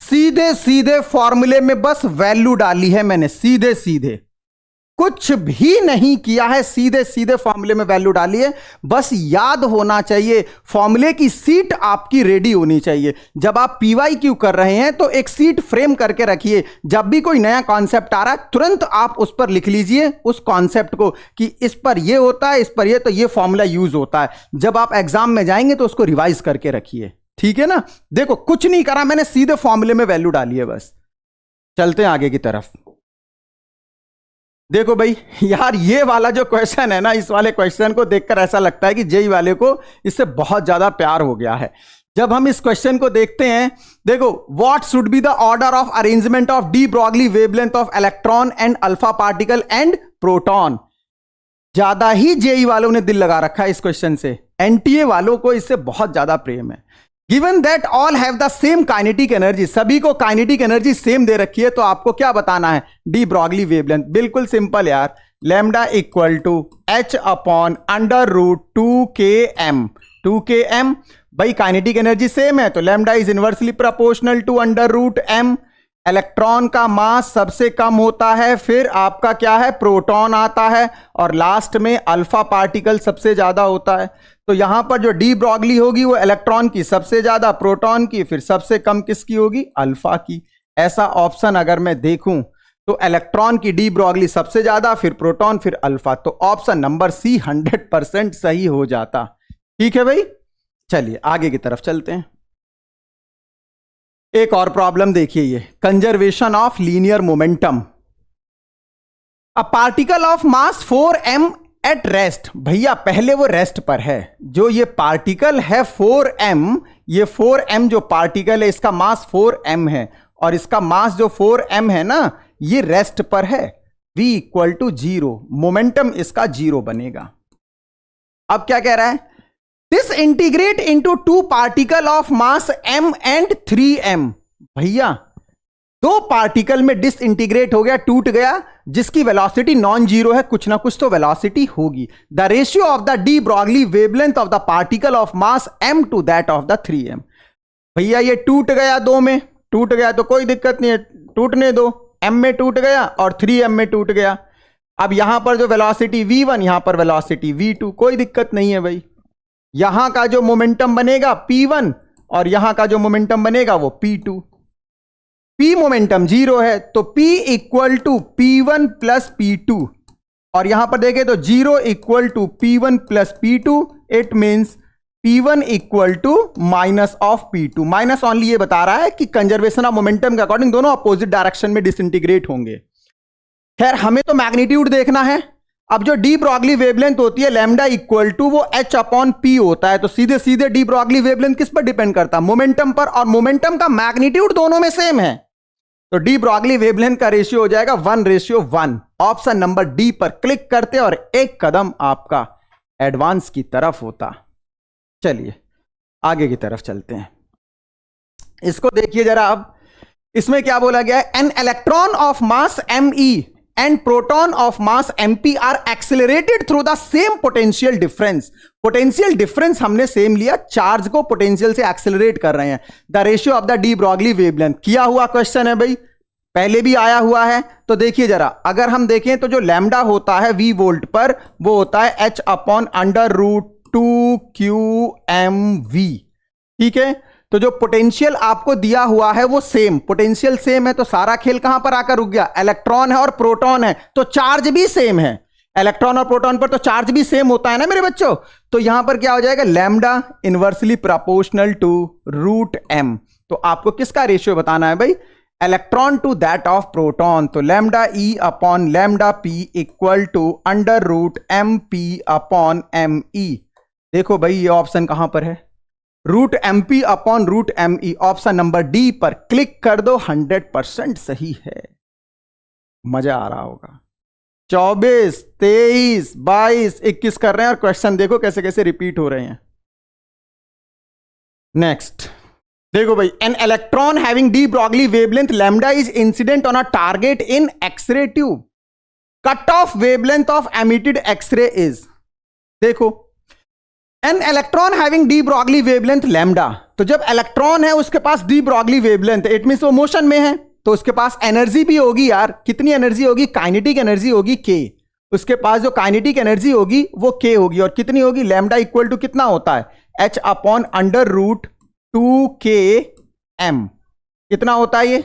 Speaker 1: सीधे सीधे फॉर्मूले में बस वैल्यू डाली है मैंने, सीधे सीधे कुछ भी नहीं किया है, सीधे सीधे फॉर्मूले में वैल्यू डाली है। बस याद होना चाहिए, फॉर्मूले की सीट आपकी रेडी होनी चाहिए। जब आप PYQ कर रहे हैं तो एक सीट फ्रेम करके रखिए, जब भी कोई नया कॉन्सेप्ट आ रहा है तुरंत आप उस पर लिख लीजिए उस कॉन्सेप्ट को कि इस पर ये होता है, इस पर ये, तो ये फॉर्मूला यूज होता है। जब आप एग्जाम में जाएंगे तो उसको रिवाइज करके रखिए, ठीक है ना। देखो कुछ नहीं करा मैंने, सीधे फॉर्मूले में वैल्यू डाली है बस। चलते हैं आगे की तरफ। देखो भाई यार, ये वाला जो क्वेश्चन है ना, इस वाले क्वेश्चन को देखकर ऐसा लगता है कि जेई वाले को इससे बहुत ज्यादा प्यार हो गया है। जब हम इस क्वेश्चन को देखते हैं, देखो what should be the order of arrangement of D Broglie wavelength of electron and alpha particle and proton. ज्यादा ही जेई वालों ने दिल लगा रखा है इस क्वेश्चन से, एनटीए वालों को इससे बहुत ज्यादा प्रेम है। Given that all have the same kinetic energy, सभी को काइनेटिक एनर्जी सेम दे रखी है, तो आपको क्या बताना है, डी ब्रॉगली वेवलेंथ। बिल्कुल सिंपल यार, lambda equal to H upon under root 2km। भाई काइनेटिक एनर्जी सेम है तो lambda is inversely proportional to under root m। Electron का मास सबसे कम होता है, फिर आपका क्या है प्रोटॉन आता है, और लास्ट में अल्फा पार्टिकल सबसे ज्यादा होता है। तो यहां पर जो डी ब्रॉगली होगी वो इलेक्ट्रॉन की सबसे ज्यादा, प्रोटॉन की, फिर सबसे कम किसकी होगी, अल्फा की। ऐसा ऑप्शन अगर मैं देखूं तो इलेक्ट्रॉन की डी ब्रॉगली सबसे ज्यादा, फिर प्रोटॉन, फिर अल्फा। तो ऑप्शन नंबर सी 100% सही हो जाता। ठीक है भाई, चलिए आगे की तरफ चलते हैं। एक और प्रॉब्लम देखिए, ये conservation of linear momentum. A particle of mass 4m at rest. भैया पहले वो रेस्ट पर है, जो ये पार्टिकल है 4m, ये 4m जो पार्टिकल है इसका मास 4m है, और इसका मास जो 4m है ना ये रेस्ट पर है। v इक्वल टू 0, मोमेंटम इसका 0 बनेगा। अब क्या कह रहा है, this integrate into 2 particle of mass m and 3m। भैया 2 पार्टिकल में डिसइंटीग्रेट हो गया, टूट गया, जिसकी वेलोसिटी नॉन जीरो है, कुछ ना कुछ तो वेलोसिटी होगी। The ratio of the de Broglie wavelength of the particle of mass m to that of the 3m। भैया ये टूट गया, 2 में टूट गया तो कोई दिक्कत नहीं है, टूटने दो, m में टूट गया और 3m में टूट गया। अब यहां पर जो वेलोसिटी v1, यहां पर वेलोसिटी v2, कोई दिक्कत नहीं है भाई। यहां का जो मोमेंटम बनेगा p1 और यहां का जो मोमेंटम बनेगा वो p2। p मोमेंटम 0 है तो p equal to p1 plus p2, और यहां पर देखें तो 0 equal to p1 plus p2, it means p1 equal to minus of p2। Minus only ये बता रहा है कि कंजर्वेशन ऑफ मोमेंटम के अकॉर्डिंग दोनों अपोजिट डायरेक्शन में डिसइंटीग्रेट होंगे। खैर हमें तो मैग्नीट्यूड देखना है। अब जो डी ब्रॉगली वेवलेंथ होती है लैम्डा इक्वल टू वो h अपॉन p होता है, तो सीधे सीधे डी ब्रॉगली वेवलेंथ किस पर डिपेंड करता है, मोमेंटम पर, और मोमेंटम का मैग्नीट्यूड दोनों में सेम है। तो डी ब्रॉगली वेवलेंथ का रेशियो हो जाएगा 1:1। ऑप्शन नंबर डी पर क्लिक करते और एक कदम आपका एडवांस की तरफ होता। चलिए आगे की तरफ चलते हैं। इसको देखिए जरा। अब इसमें क्या बोला गया है, an electron of mass Me and proton of mass MP are accelerated through the same potential difference. Potential difference हमने सेम लिया, चार्ज को पोटेंशियल से एक्सेलरेट कर रहे हैं। The ratio of the de Broglie wavelength किया हुआ क्वेश्चन है भाई, पहले भी आया हुआ है। तो देखिए जरा, अगर हम देखें तो जो लैम्डा होता है V वोल्ट पर, वो होता है h/√2qmv। ठीक है, तो जो पोटेंशियल आपको दिया हुआ है वो सेम, पोटेंशियल सेम है, तो सारा खेल कहां पर आकर रुक गया। इलेक्ट्रॉन है और प्रोटॉन है, तो चार्ज भी सेम है। इलेक्ट्रॉन और प्रोटॉन पर तो चार्ज भी सेम होता है ना मेरे बच्चों। तो यहां पर क्या हो जाएगा, lambda inversely proportional to √m। तो आपको किसका रेशियो बताना है भाई, electron to that of proton. तो lambda E/λp equal to √mp/me। देखो भाई ये ऑप्शन कहां पर है, √mp/√me। ऑप्शन नंबर डी पर क्लिक कर दो, 100% सही है। मजा आ रहा होगा। 24, 23, 22, 21 कर रहे हैं और क्वेश्चन देखो कैसे कैसे रिपीट हो रहे हैं। नेक्स्ट देखो भाई, an electron having de Broglie wavelength lambda is incident on a target in X ray tube. Cut off wavelength of emitted X ray is. देखो, an electron having de Broglie wavelength lambda, तो जब इलेक्ट्रॉन है उसके पास de Broglie wavelength, it means वो मोशन में है, तो उसके पास एनर्जी भी होगी यार। कितनी एनर्जी होगी, काइनेटिक एनर्जी होगी K। उसके पास जो काइनेटिक एनर्जी होगी वो K होगी, और कितनी होगी, लैम्डा इक्वल टू कितना होता है, h/√2km। कितना होता है ये,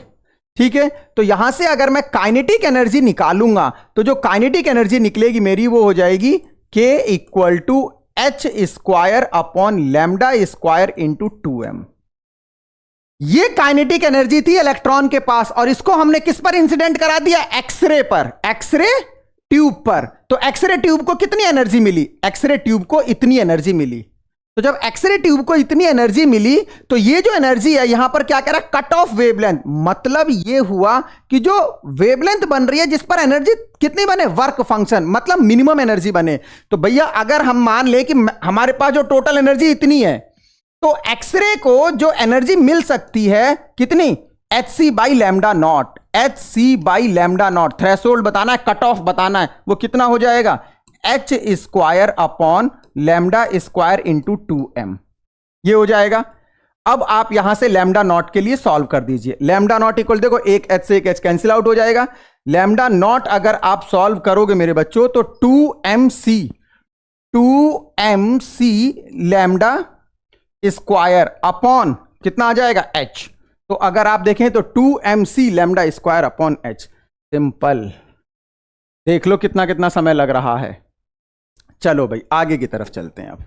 Speaker 1: ठीक है। तो यहां से अगर मैं काइनेटिक एनर्जी निकालूंगा तो जो काइनेटिक एनर्जी निकलेगी मेरी वो हो जाएगी K equal to h² × 2m। ये काइनेटिक एनर्जी थी इलेक्ट्रॉन के पास, और इसको हमने किस पर इंसिडेंट करा दिया, एक्सरे पर, एक्सरे ट्यूब पर। तो एक्सरे ट्यूब को कितनी एनर्जी मिली, एक्सरे ट्यूब को इतनी एनर्जी मिली। तो जब एक्सरे ट्यूब को इतनी एनर्जी मिली तो ये जो एनर्जी है यहां पर क्या कह रहा है, कट ऑफ वेवलेंथ। मतलब ये हुआ कि जो वेवलेंथ बन रही है जिस पर एनर्जी कितनी बने, वर्क फंक्शन, मतलब मिनिमम एनर्जी बने। तो भैया अगर हम मान ले कि हमारे पास जो टोटल एनर्जी इतनी है, तो एक्सरे को जो एनर्जी मिल सकती है कितनी, hc/λ0। hc/λ0 थ्रेशोल्ड बताना है, कट ऑफ बताना है, वो कितना हो जाएगा, h² × 2m। ये हो जाएगा। अब आप यहां से λ0 के लिए सॉल्व कर दीजिए। λ0 इक्वल, देखो एक h से एक h कैंसिल आउट हो जाएगा। λ0 अगर आप सॉल्व करोगे मेरे बच्चों तो 2mc λ² अपॉन कितना आ जाएगा, h। तो अगर आप देखें तो 2mc λ² अपॉन h। सिंपल, देख लो कितना कितना समय लग रहा है। चलो भाई आगे की तरफ चलते हैं। अब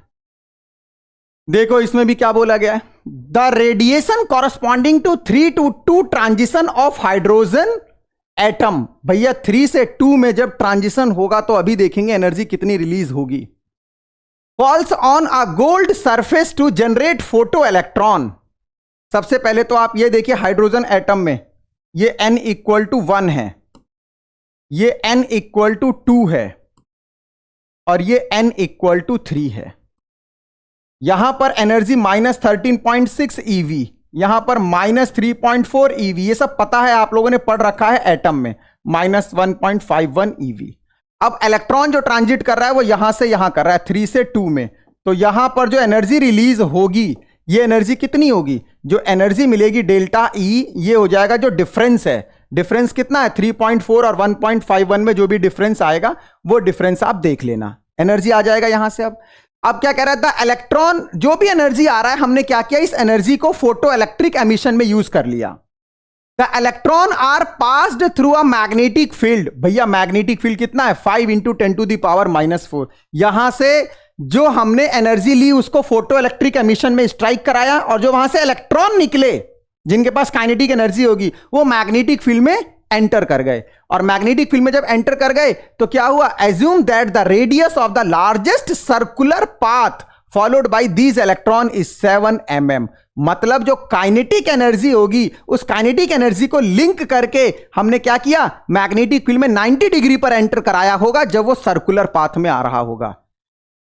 Speaker 1: देखो इसमें भी क्या बोला गया है, the radiation corresponding to 3 to 2 transition of hydrogen atom. भैया 3 से 2 में जब ट्रांजिशन होगा तो अभी देखेंगे एनर्जी कितनी रिलीज होगी। Falls on a gold surface to generate photo electron. सबसे पहले तो आप ये देखिए, हाइड्रोजन एटम में ये n इक्वल टू 1 है, ये n इक्वल टू 2 है, और ये n इक्वल टू 3 है। यहां पर एनर्जी -13.6 eV, यहां पर -3.4 eV। ये सब पता है, आप लोगों ने पढ़ रखा है एटम में, -1.51 eV। अब इलेक्ट्रॉन जो ट्रांजिट कर रहा है वो यहां से यहां कर रहा है, 3 से 2 में। तो यहां पर जो एनर्जी रिलीज होगी, ये एनर्जी कितनी होगी, जो एनर्जी मिलेगी डेल्टा E, ये हो जाएगा जो डिफरेंस है। डिफरेंस कितना है, 3.4 और 1.51 में जो भी डिफरेंस आएगा वो डिफरेंस आप देख लेना, एनर्जी आ जाएगा यहां से। अब क्या कह रहा था, इलेक्ट्रॉन जो भी एनर्जी आ रहा है हमने क्या किया, इस एनर्जी को फोटो इलेक्ट्रिक एमिशन में यूज कर लिया। The electron are passed through a magnetic field. भैया मैग्नेटिक फील्ड कितना है, 5 × 10⁻⁻⁴। यहां से जो हमने एनर्जी ली उसको फोटो इलेक्ट्रिक एमिशन में स्ट्राइक कराया, और जो वहां से इलेक्ट्रॉन निकले जिनके पास काइनेटिक एनर्जी होगी वो मैग्नेटिक फील्ड में एंटर कर गए। और मैग्नेटिक फील्ड में जब एंटर कर गए तो क्या हुआ, assume that the radius of the largest circular path followed by these electron is 7 mm। मतलब जो काइनेटिक एनर्जी होगी, उस काइनेटिक एनर्जी को लिंक करके हमने क्या किया, मैग्नेटिक फील्ड में 90 डिग्री पर एंटर कराया होगा जब वो सर्कुलर पाथ में आ रहा होगा।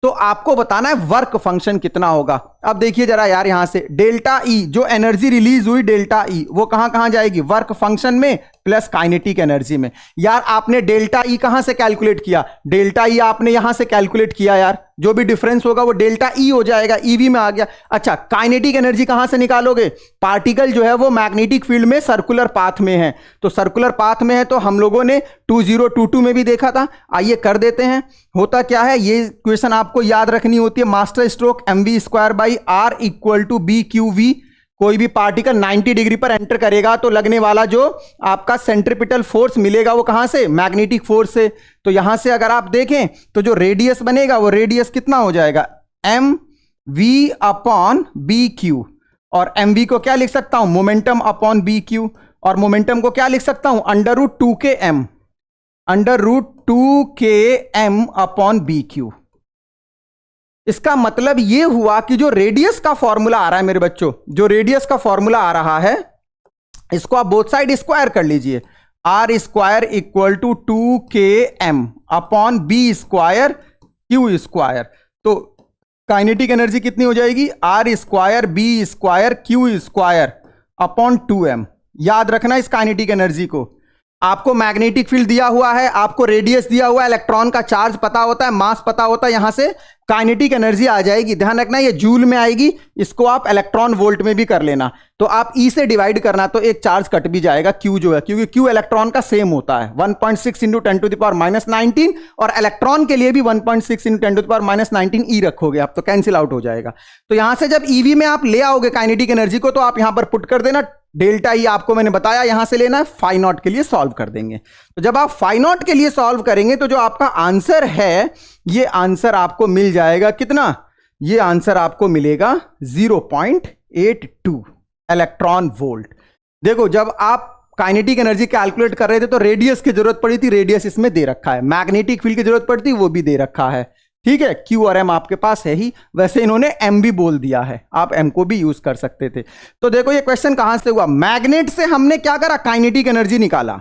Speaker 1: तो आपको बताना है वर्क फंक्शन कितना होगा। अब देखिए जरा यार, यहां से डेल्टा ई, जो एनर्जी रिलीज हुई डेल्टा ई, वो कहां कहां जाएगी, वर्क फंक्शन में प्लस काइनेटिक एनर्जी में। यार आपने डेल्टा ई कहां से कैलकुलेट किया, डेल्टा ई आपने यहां से कैलकुलेट किया यार, जो भी डिफरेंस होगा वो डेल्टा ई हो जाएगा, ईवी में आ गया। अच्छा, काइनेटिक एनर्जी कहां से निकालोगे, पार्टिकल जो है वो मैग्नेटिक फील्ड में सर्कुलर पाथ में है, तो सर्कुलर पाथ में है तो हम लोगों ने 2022 में भी देखा था। आइए कर देते हैं। होता क्या है, ये क्वेश्चन आपको याद रखनी होती है, मास्टर स्ट्रोक mv²/r=b/q_v। कोई भी पार्टिकल 90 डिग्री पर एंटर करेगा तो लगने वाला जो आपका सेंट्रिपिटल फोर्स मिलेगा वो कहां से, मैग्नेटिक फोर्स से। तो यहां से अगर आप देखें तो जो रेडियस बनेगा वो रेडियस कितना हो जाएगा, mv/bq। और mv को क्या लिख सकता हूं, मोमेंटम अपॉन bq। और मोमेंटम को क्या लिख सकता हूं, √2km, √2km अपॉन bq। इसका मतलब यह हुआ कि जो रेडियस का फॉर्मूला आ रहा है मेरे बच्चों, जो रेडियस का फॉर्मूला आ रहा है, इसको आप बोथ साइड स्क्वायर कर लीजिए। r² = 2km upon b²q²। तो काइनेटिक एनर्जी कितनी हो जाएगी, r² b²q² अपॉन 2m। याद रखना इस काइनेटिक एनर्जी को। आपको मैग्नेटिक फील्ड दिया हुआ है, आपको रेडियस दिया हुआ है, इलेक्ट्रॉन का चार्ज पता होता है, मास पता होता है, यहां से काइनेटिक एनर्जी आ जाएगी। ध्यान रखना ये जूल में आएगी, इसको आप इलेक्ट्रॉन वोल्ट में भी कर लेना। तो आप ई से डिवाइड करना तो एक चार्ज कट भी जाएगा, क्यू जो है, क्योंकि क्यू इलेक्ट्रॉन का सेम होता है 1.6 × 10⁻⁻19, और इलेक्ट्रॉन के लिए भी 1.6 × 10⁻⁻19 ई रखोगे आप तो कैंसिल आउट हो जाएगा। तो यहां से जब ईवी में आप ले आओगे काइनेटिक एनर्जी को, तो आप यहां पर पुट कर देना, डेल्टा ई आपको मैंने बताया यहां से लेना है, फाई नॉट के लिए सॉल्व कर देंगे। तो जब आप फाई नॉट के लिए सॉल्व करेंगे तो जो आपका आंसर है, ये आंसर आपको मिल जाएगा कितना, ये आंसर आपको मिलेगा 0.82 इलेक्ट्रॉन वोल्ट। देखो जब आप काइनेटिक एनर्जी कैलकुलेट कर रहे थे तो रेडियस की जरूरत पड़ी थी, रेडियस इसमें दे रखा है, मैग्नेटिक फील्ड की जरूरत पड़ती वो भी दे रखा है, ठीक है, Q और M आपके पास है ही। वैसे इन्होंने M भी बोल दिया है, आप M को भी यूज कर सकते थे। तो देखो ये क्वेश्चन कहां से हुआ, मैग्नेट से हमने क्या करा, काइनेटिक एनर्जी निकाला।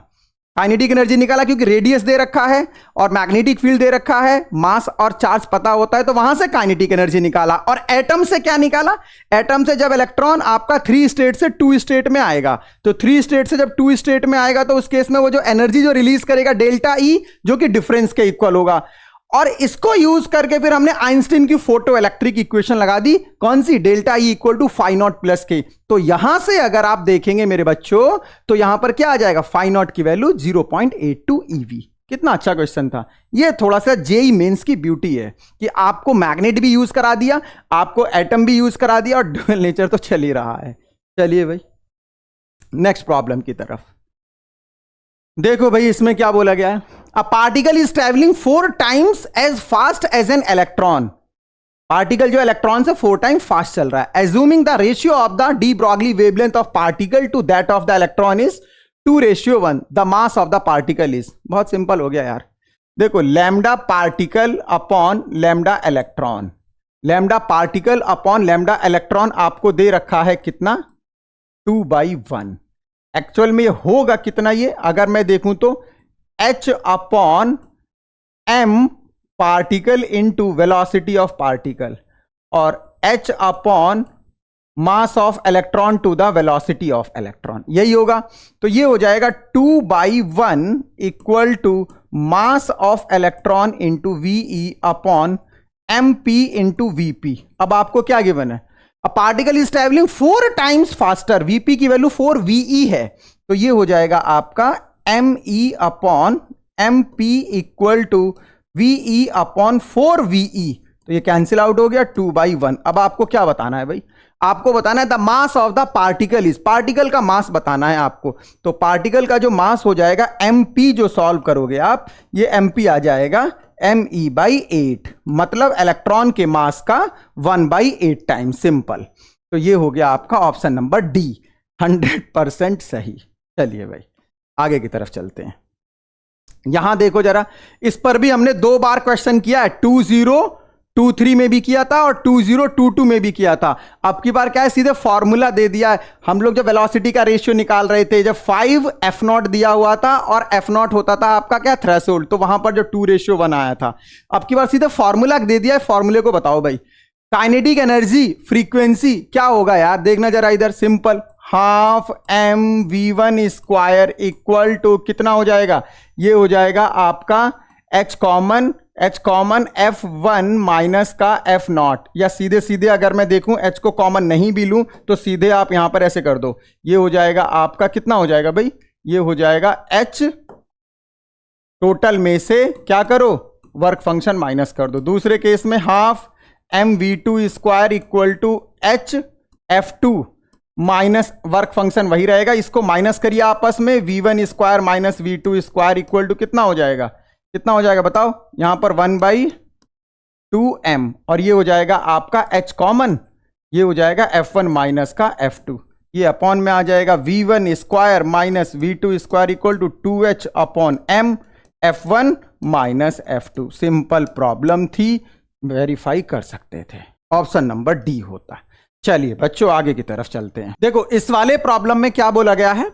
Speaker 1: काइनेटिक एनर्जी निकाला क्योंकि रेडियस दे रखा है और मैग्नेटिक फील्ड दे रखा है, मास और चार्ज पता होता है, तो वहां से काइनेटिक एनर्जी निकाला। और एटम से क्या निकाला, एटम से जब इलेक्ट्रॉन आपका 3 स्टेट से 2 स्टेट में आएगा, तो 3 स्टेट से जब 2 स्टेट में आएगा तो उस केस में वो जो एनर्जी जो रिलीज करेगा डेल्टा ई, जो कि डिफरेंस के इक्वल होगा। और इसको यूज करके फिर हमने आइंस्टीन की फोटो इलेक्ट्रिक इक्वेशन लगा दी, कौन सी, delta E = phi naught plus K. तो यहां से अगर आप देखेंगे मेरे बच्चों तो यहां पर क्या आ जाएगा, फाई नॉट की वैल्यू 0.82 EV। कितना अच्छा क्वेश्चन था। ये थोड़ा सा जेई मेंस की ब्यूटी है कि आपको मैग्नेट भी यूज करा दिया, आपको एटम भी यूज करा दिया, और ड्यूअल नेचर तो चल ही रहा है। चलिए भाई नेक्स्ट प्रॉब्लम की तरफ देखो भाई, इसमें क्या बोला गया है, a particle is travelling 4 times as fast as an electron. Particle जो इलेक्ट्रॉन से 4 times फास्ट चल रहा है। Assuming the ratio of the de Broglie wavelength of particle to that of the electron is 2:1, the mass of the particle is. बहुत सिंपल हो गया यार। देखो lambda particle upon lambda electron, lambda particle upon lambda electron आपको दे रखा है कितना, 2/1। एक्चुअल में ये होगा कितना, ये अगर मैं देखूं तो h upon m particle into velocity of particle, और h upon mass of electron to the velocity of electron, यही होगा। तो ये हो जाएगा 2/1 = mass of electron into VE upon MP into VP। अब आपको क्या गिवन है, a particle is travelling 4 times faster, VP की वैल्यू 4VE है, तो ये हो जाएगा आपका ME upon MP = VE upon 4VE। तो ये कैंसिल आउट हो गया, 2/1। अब आपको क्या बताना है भाई, आपको बताना है the mass of the particle is, particle का मास बताना है आपको। तो पार्टिकल का जो मास हो जाएगा MP, जो सॉल्व करोगे आप, ये MP आ जाएगा ME/8, मतलब इलेक्ट्रॉन के मास का 1/8 टाइम, सिंपल। तो ये हो गया आपका ऑप्शन नंबर डी, 100% सही। चलिए भाई आगे की तरफ चलते हैं। यहां देखो जरा, इस पर भी हमने 2 बार क्वेश्चन किया है, 20 23 में भी किया था और 2022 में भी किया था। अब की बार क्या है, सीधे फॉर्मूला दे दिया है। हम लोग जब वेलोसिटी का रेशियो निकाल रहे थे, जब 5 f0 दिया हुआ था और f0 होता था आपका क्या, थ्रेशोल्ड, तो वहां पर जो 2:1 आया था। अब की बार सीधे फॉर्मूला दे दिया है, फॉर्मूले को बताओ भाई। काइनेटिक एनर्जी फ्रीक्वेंसी क्या होगा यार, देखना जरा इधर, simple, half mv1 square equal to कितना हो जाएगा, ये हो जाएगा आपका h कॉमन f1 माइनस का f0, या सीधे सीधे अगर मैं देखूं h को कॉमन नहीं भी लूं तो सीधे आप यहां पर ऐसे कर दो, ये हो जाएगा आपका कितना हो जाएगा भाई, ये हो जाएगा h टोटल में से क्या करो, वर्क फंक्शन माइनस कर दो। दूसरे केस में half mv2 square equal to h f2 minus work function वही रहेगा, इसको माइनस करिए आपस में, v1 square minus v2 square equal to कितना हो जाएगा, कितना हो जाएगा बताओ, यहां पर 1/2m, और ये हो जाएगा आपका h कॉमन, ये हो जाएगा f1 माइनस का f2, ये अपॉन में आ जाएगा v1 square minus v2 square equal to 2h upon m f1 minus f2। Simple problem थी, वेरीफाई कर सकते थे, ऑप्शन नंबर डी होता। चलिए बच्चों आगे की तरफ चलते हैं। देखो इस वाले प्रॉब्लम में क्या बोला गया है,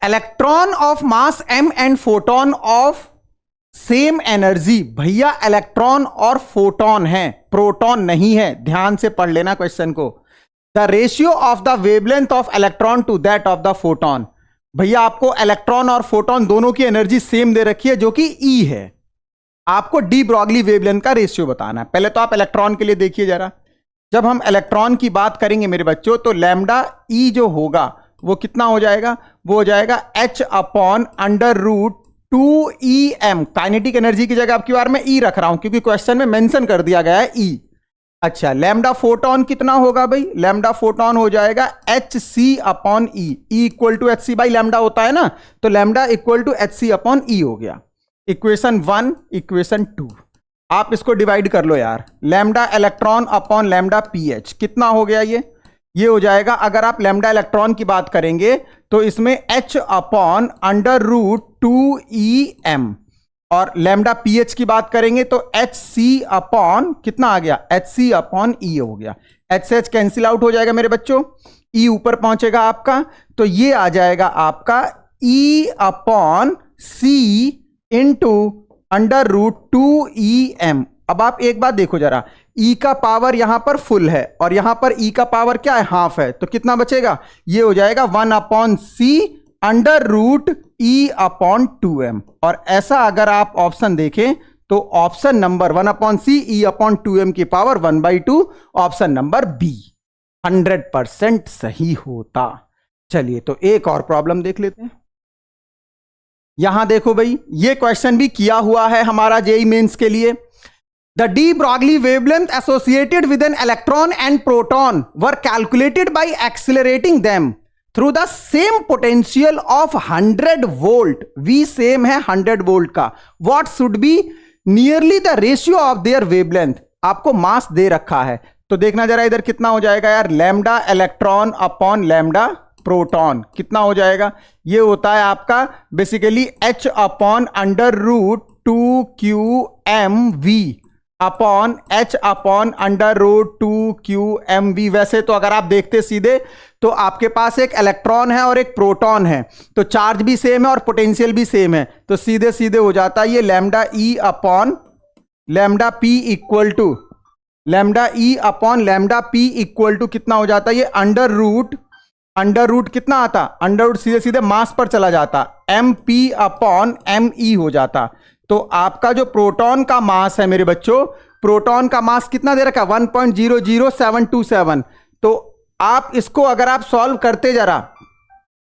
Speaker 1: electron of mass m and photon of same energy. भैया इलेक्ट्रॉन और फोटोन है, प्रोटॉन नहीं है, ध्यान से पढ़ लेना क्वेश्चन को। The ratio of the wavelength of electron to that of the photon. भैया आपको इलेक्ट्रॉन और फोटोन दोनों की एनर्जी सेम दे रखी है जो कि E है, आपको डी ब्रॉगली वेवलेंथ का रेशियो बताना है। पहले तो आप इलेक्ट्रॉन के लिए देखिए जरा, जब हम इलेक्ट्रॉन की बात करेंगे मेरे बच्चों तो लैम्डा E जो होगा वो कितना हो जाएगा, वो हो जाएगा h upon under root 2em। Kinetic energy की जगह आपकी बार मैं E रख रहा हूं क्योंकि क्वेश्चन में मेंशन कर दिया गया है E। अच्छा लैम्डा फोटोन कितना होगा भाई, लैम्डा फोटोन हो जाएगा hc upon E, E equal to hc by lambda होता है ना, तो lambda equal to hc upon E हो गया। इक्वेशन 1 इक्वेशन 2 आप इसको डिवाइड कर लो यार, lambda electron upon lambda pH कितना हो गया, ये हो जाएगा। अगर आप लैम्डा इलेक्ट्रॉन की बात करेंगे तो इसमें h upon under root 2em, और लैम्डा pH की बात करेंगे तो hc अपॉन कितना आ गया, hc अपॉन E हो गया। h से h कैंसिल आउट हो जाएगा मेरे बच्चों, E ऊपर पहुंचेगा आपका, तो ये आ जाएगा आपका E upon c into under root 2em। अब आप एक बात देखो जरा, E का पावर यहां पर फुल है और यहां पर E का पावर क्या है, हाफ है, तो कितना बचेगा, ये हो जाएगा 1 upon c under root E upon 2m। और ऐसा अगर आप ऑप्शन देखें तो option number 1 upon c E upon 2m की पावर 1/2, ऑप्शन नंबर बी 100% सही होता। चलिए तो एक और प्रॉब्लम देख लेते हैं। यहां देखो भाई, ये क्वेश्चन भी किया हुआ है हमारा जेई मेंस के लिए। The de Broglie wavelength associated with an electron and proton were calculated by accelerating them through the same potential of 100 volt. V same है 100 volt का। What should be nearly the ratio of their wavelength? आपको मास दे रखा है तो देखना जरा इधर कितना हो जाएगा यार, lambda electron upon lambda proton कितना हो जाएगा, ये होता है आपका basically h upon under root 2qmv upon h upon under root 2qmv। वैसे तो अगर आप देखते सीधे तो आपके पास एक इलेक्ट्रॉन है और एक प्रोटॉन है, तो चार्ज भी सेम है और पोटेंशियल भी सेम है, तो सीधे सीधे हो जाता है ये lambda E upon lambda p equal to lambda E upon lambda p equal to कितना हो जाता है, ये अंडर रूट कितना आता, अंडर रूट सीधे सीधे मास पर चला जाता, mp अपॉन me हो जाता। तो आपका जो प्रोटॉन का मास है मेरे बच्चों, प्रोटॉन का मास कितना दे रखा, 1.00727। तो आप इसको अगर आप सॉल्व करते जरा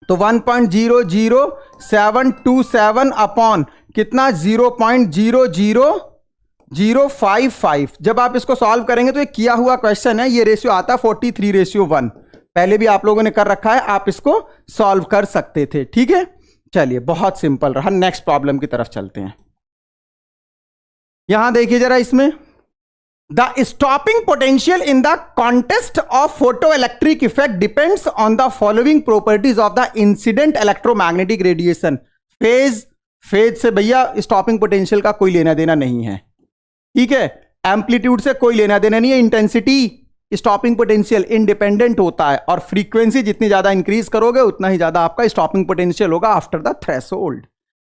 Speaker 1: तो 1.00727 अपॉन कितना 0.00055। जब आप इसको सॉल्व करेंगे तो ये किया हुआ क्वेश्चन है, ये रेशियो आता है 43:1। पहले भी आप लोगों ने कर रखा है, आप इसको सॉल्व कर सकते थे, ठीक है। चलिए बहुत सिंपल रहा, नेक्स्ट प्रॉब्लम की तरफ चलते हैं। यहां देखिए जरा, इसमें the stopping potential in the contest of photo electric effect depends on the following properties of the incident electromagnetic radiation. Phase से भैया स्टॉपिंग पोटेंशियल का कोई लेना देना नहीं है, ठीक है। एम्पलीट्यूड से कोई लेना देना नहीं है। इंटेंसिटी, स्टॉपिंग पोटेंशियल इंडिपेंडेंट होता है, और फ्रीक्वेंसी जितनी ज्यादा इंक्रीज करोगे उतना ही ज्यादा आपका स्टॉपिंग पोटेंशियल होगा आफ्टर द थ्रेशोल्ड।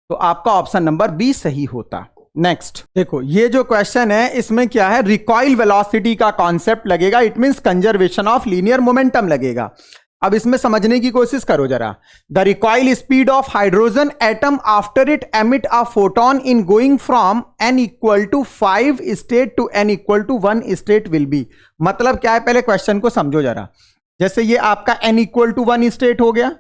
Speaker 1: तो आपका ऑप्शन नंबर बी सही होता। नेक्स्ट देखो, ये जो क्वेश्चन है इसमें क्या है, रिकॉइल वेलोसिटी का कॉन्सेप्ट लगेगा। It means conservation of linear momentum लगेगा। अब इसमें समझने की कोशिश करो जरा। The recoil speed of hydrogen atom after it emit a photon in going from n equal to 5 state to n equal to 1 state will be. मतलब क्या है, पहले क्वेश्चन को समझो जरा। जैसे ये आपका n इक्वल टू 1 स्टेट हो गया,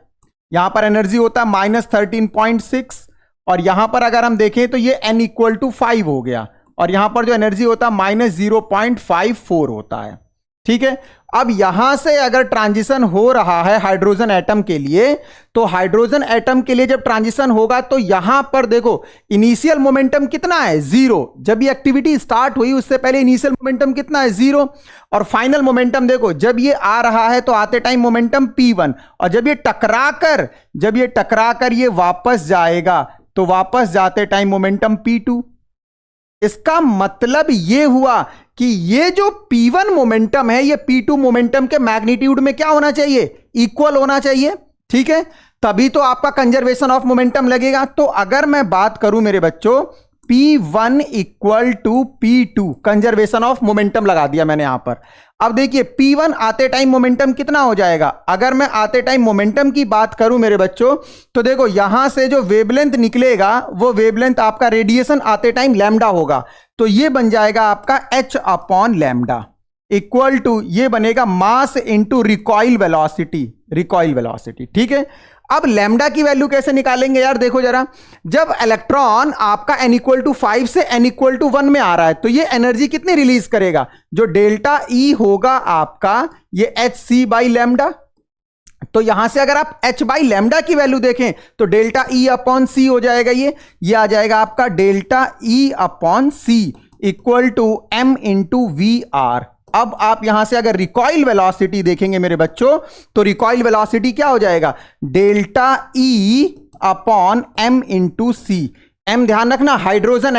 Speaker 1: यहां पर एनर्जी होता है -13.6, और यहां पर अगर हम देखें तो ये n इक्वल टू 5 हो गया, और यहां पर जो एनर्जी होता है -0.54 होता है। ठीक है, अब यहां से अगर ट्रांजिशन हो रहा है हाइड्रोजन एटम के लिए, तो हाइड्रोजन एटम के लिए जब ट्रांजिशन होगा तो यहां पर देखो इनिशियल मोमेंटम कितना है, 0। जब ये एक्टिविटी स्टार्ट हुई उससे पहले इनिशियल मोमेंटम कितना है, 0। और फाइनल मोमेंटम देखो, जब ये आ रहा है तो आते टाइम मोमेंटम p1, और जब ये टकराकर ये वापस जाएगा तो वापस जाते टाइम मोमेंटम p2। इसका मतलब ये हुआ कि ये जो P1 मोमेंटम है ये P2 मोमेंटम के मैग्नीट्यूड में क्या होना चाहिए, इक्वल होना चाहिए। ठीक है, तभी तो आपका कंजर्वेशन ऑफ मोमेंटम लगेगा। तो अगर मैं बात करूं मेरे बच्चों, P1 equal to P2, conservation of momentum लगा दिया मैंने यहां पर। अब देखिए P1 आते टाइम मोमेंटम कितना हो जाएगा। अगर मैं आते टाइम मोमेंटम की बात करूं मेरे बच्चों, तो देखो यहां से जो वेवलेंथ निकलेगा वो वेवलेंथ आपका रेडिएशन आते टाइम लैम्डा होगा, तो ये बन जाएगा आपका h upon lambda equal to, ये बनेगा मास इंटू रिकॉइल वेलोसिटी। ठीक है, अब लैम्डा की वैल्यू कैसे निकालेंगे यार, देखो जरा। जब इलेक्ट्रॉन आपका n इक्वल टू 5 से n इक्वल टू 1 में आ रहा है तो ये एनर्जी कितनी रिलीज करेगा, जो डेल्टा E होगा आपका ये hc बाई लैम्डा। तो यहां से अगर आप h बाई लैम्डा की वैल्यू देखें तो डेल्टा E अपॉन सी हो जाएगा, ये आ जाएगा आपका delta E upon c equal to m into v r. अब आप यहां से अगर रिकॉइल वेलोसिटी देखेंगे मेरे बच्चों, तो रिकॉइल वेलोसिटी क्या हो जाएगा, delta E upon m into C. m ध्यान रखना, हाइड्रोजन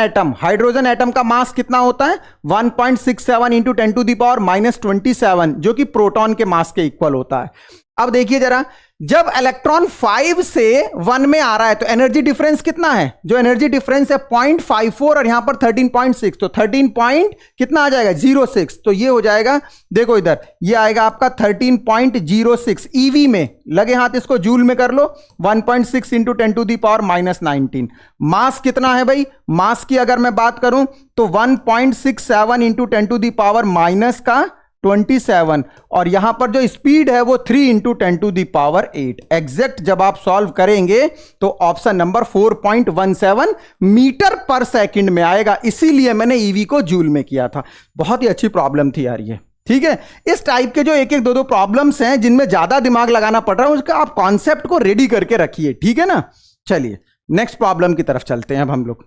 Speaker 1: एटम का मास कितना होता है, 1.67 इंटू 10 टू द पावर -27, जो कि प्रोटॉन के मास के इक्वल होता है। अब देखिए जरा, जब इलेक्ट्रॉन 5 से 1 में आ रहा है तो एनर्जी डिफरेंस कितना है, जो एनर्जी डिफरेंस है 0.54 और यहां पर 13.6, तो 13 पॉइंट कितना आ जाएगा, 06। तो ये हो जाएगा, देखो इधर ये आएगा आपका 13.06 ईवी में, लगे हाथ इसको जूल में कर लो, 1.6 इंटू 10 टू दी पावर -19। मास कितना है भाई, मास की अगर मैं बात करूं तो 1.67 इंटू 10 टू दी पावर -27, और यहां पर जो स्पीड है वो 3 into 10 to the power 8। Exact जब आप सॉल्व करेंगे तो ऑप्शन नंबर 4.17 मीटर पर सेकंड में आएगा, इसीलिए मैंने ईवी को जूल में किया था। बहुत ही अच्छी प्रॉब्लम थी यार ये। ठीक है, इस टाइप के जो एक एक दो प्रॉब्लम्स हैं जिनमें ज्यादा दिमाग लगाना पड़ रहा है, उसका आप कॉन्सेप्ट को रेडी करके रखिए। ठीक है ना, चलिए नेक्स्ट प्रॉब्लम की तरफ चलते हैं। अब हम लोग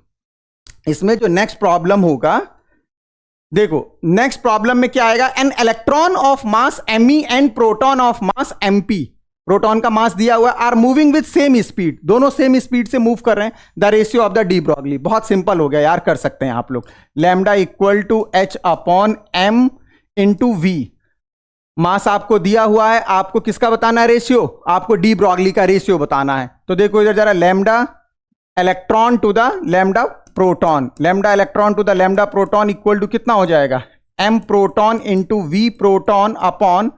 Speaker 1: इसमें जो नेक्स्ट प्रॉब्लम होगा, देखो नेक्स्ट प्रॉब्लम में क्या आएगा, an electron of mass me and proton of mass mp, proton का मास दिया हुआ है, are moving with same speed, दोनों सेम स्पीड से मूव कर रहे हैं। The ratio of the de Broglie, बहुत सिंपल हो गया यार, कर सकते हैं आप लोग। Lambda equal to h upon m into V, mass आपको दिया हुआ है, आपको किसका बताना है रेशियो, आपको डी ब्रॉगली का रेशियो बताना है। तो देखो इधर जरा, lambda electron to the lambda proton, lambda electron to the lambda proton equal to कितना हो जाएगा, m proton into v proton upon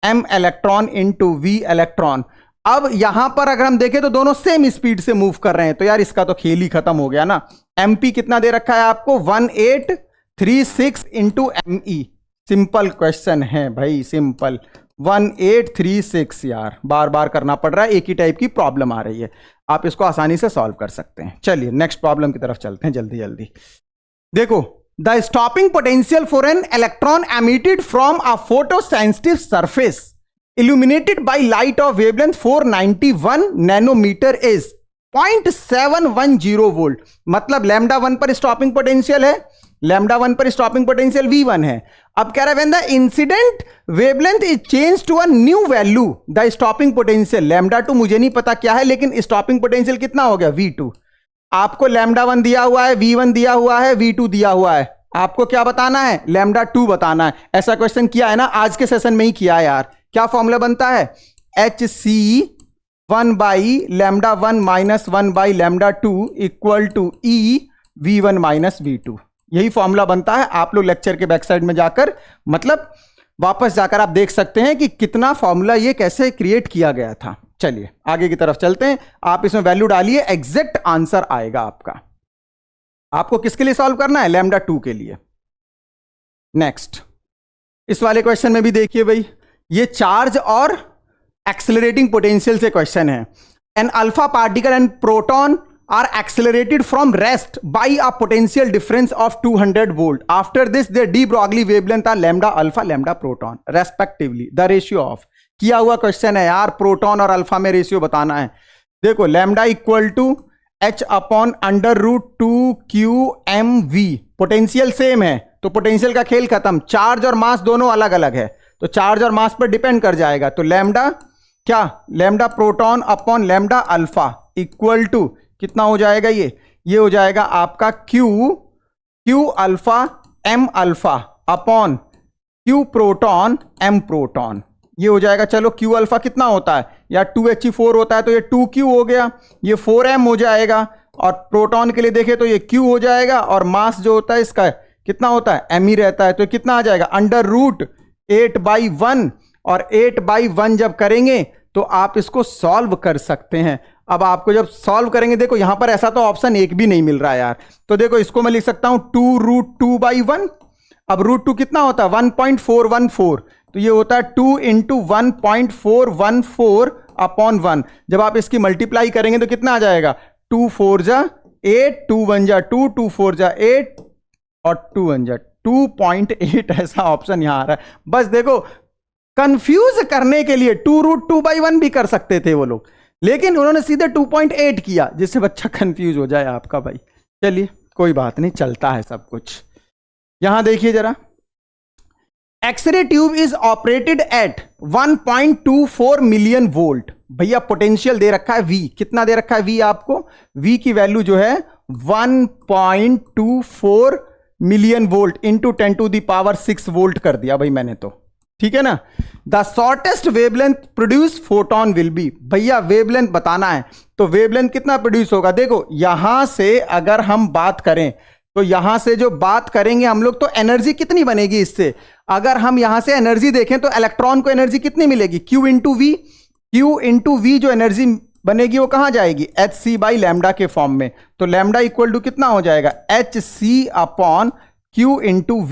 Speaker 1: m electron into v electron. अब यहां पर अगर हम देखें तो दोनों सेम स्पीड से मूव कर रहे हैं, तो यार इसका तो खेल ही खत्म हो गया ना। mp कितना दे रखा है आपको, 1836 इंटू me। सिंपल क्वेश्चन है भाई, सिंपल 1836, यार बार बार करना पड़ रहा है, एक ही टाइप की प्रॉब्लम आ रही है, आप इसको आसानी से सॉल्व कर सकते हैं। चलिए नेक्स्ट प्रॉब्लम की तरफ चलते हैं जल्दी जल्दी। देखो, the stopping potential for an electron emitted from a photosensitive surface illuminated by light of wavelength 491 nanometre is 0.710 volt. मतलब लैम्डा 1 पर स्टॉपिंग पोटेंशियल है, लैम्डा 1 पर स्टॉपिंग पोटेंशियल V1 है। अब कह रहा है when the incident wavelength is change to a new value the stopping potential, lambda 2 मुझे नहीं पता क्या है, लेकिन स्टॉपिंग पोटेंशियल कितना हो गया V2। आपको लैम्डा 1 दिया हुआ है, V1 दिया हुआ है, V2 दिया हुआ है। आपको क्या बताना है, लैम्डा 2 बताना है। ऐसा क्वेश्चन किया है ना, आज के सेशन में ही किया है यार। क्या फॉर्मूला बनता है, HC1 by lambda 1 minus 1 by lambda 2 equal to E V1 minus V2। यही फॉर्मूला बनता है। आप लोग लेक्चर के बैक साइड में जाकर, मतलब वापस जाकर आप देख सकते हैं कि कितना फॉर्मूला ये कैसे क्रिएट किया गया था। चलिए आगे की तरफ चलते हैं। आप इसमें वैल्यू डालिए, एग्जैक्ट आंसर आएगा आपका। आपको किसके लिए सॉल्व करना है, लैम्डा 2 के लिए। नेक्स्ट, इस वाले क्वेश्चन में भी देखिए भाई, ये चार्ज और एक्सेलरेटिंग पोटेंशियल से क्वेश्चन है। An alpha particle and proton are accelerated from rest by a potential difference of 200 volt. After this, their de Broglie wavelength are lambda alpha, lambda proton, respectively. The ratio of, किया हुआ क्वेश्चन है यार, प्रोटॉन और अल्फा में रेशियो बताना है। देखो, lambda equal to h upon under root 2qmv, potential same है तो पोटेंशियल का खेल खत्म। चार्ज और मास दोनों अलग अलग है तो चार्ज और मास पर डिपेंड कर जाएगा। तो लैम्डा क्या, lambda proton upon lambda alpha equal to कितना हो जाएगा, ये हो जाएगा आपका q alpha m alpha upon q proton m proton, ये हो जाएगा। चलो क्यू अल्फा कितना होता है यार, 2He4 होता है तो ये 2q हो गया, ये 4m हो जाएगा। और प्रोटॉन के लिए देखें तो ये q हो जाएगा, और मास जो होता है इसका कितना होता है, m ही रहता है, तो कितना आ जाएगा, अंडर रूट 8/1। और 8/1 जब करेंगे तो आप इसको सॉल्व कर सकते हैं। अब आपको जब सॉल्व करेंगे, देखो यहां पर ऐसा तो ऑप्शन एक भी नहीं मिल रहा है यार, तो देखो इसको मैं लिख सकता हूं 2√2/1। अब √2 कितना होता है, 1.414, तो ये होता है 2 × 1.414 अपॉन 1। जब आप इसकी मल्टीप्लाई करेंगे तो कितना आ जाएगा, 2 4 जा 8, 2 1 जा 2, 2 4 जा 8 और 2 1 जा 2.8, ऐसा ऑप्शन यहां आ रहा है। बस देखो, कंफ्यूज करने के लिए 2√2/1 भी कर सकते थे वो लोग, लेकिन उन्होंने सीधे 2.8 किया, जिससे बच्चा कंफ्यूज हो जाए आपका भाई। चलिए कोई बात नहीं, चलता है सब कुछ। यहां देखिए जरा, X-ray tube is operated at 1.24 million volt. भैया पोटेंशियल दे रखा है V, कितना दे रखा है V आपको, V की वैल्यू जो है 1.24 मिलियन वोल्ट इंटू 10⁶ वोल्ट कर दिया भाई मैंने तो, ठीक है ना। The shortest wavelength produce photon will be, भैया वेवलेंथ बताना है तो वेवलेंथ कितना प्रोड्यूस होगा। देखो यहां से अगर हम बात करें तो यहां से जो बात करेंगे हम लोग, तो एनर्जी कितनी बनेगी इससे, अगर हम यहां से एनर्जी देखें तो इलेक्ट्रॉन को एनर्जी कितनी मिलेगी, Q इंटू V जो एनर्जी बनेगी वो कहां जाएगी, hc/लैम्डा के फॉर्म में। तो लैम्डा इक्वल टू कितना हो जाएगा, hc upon Q into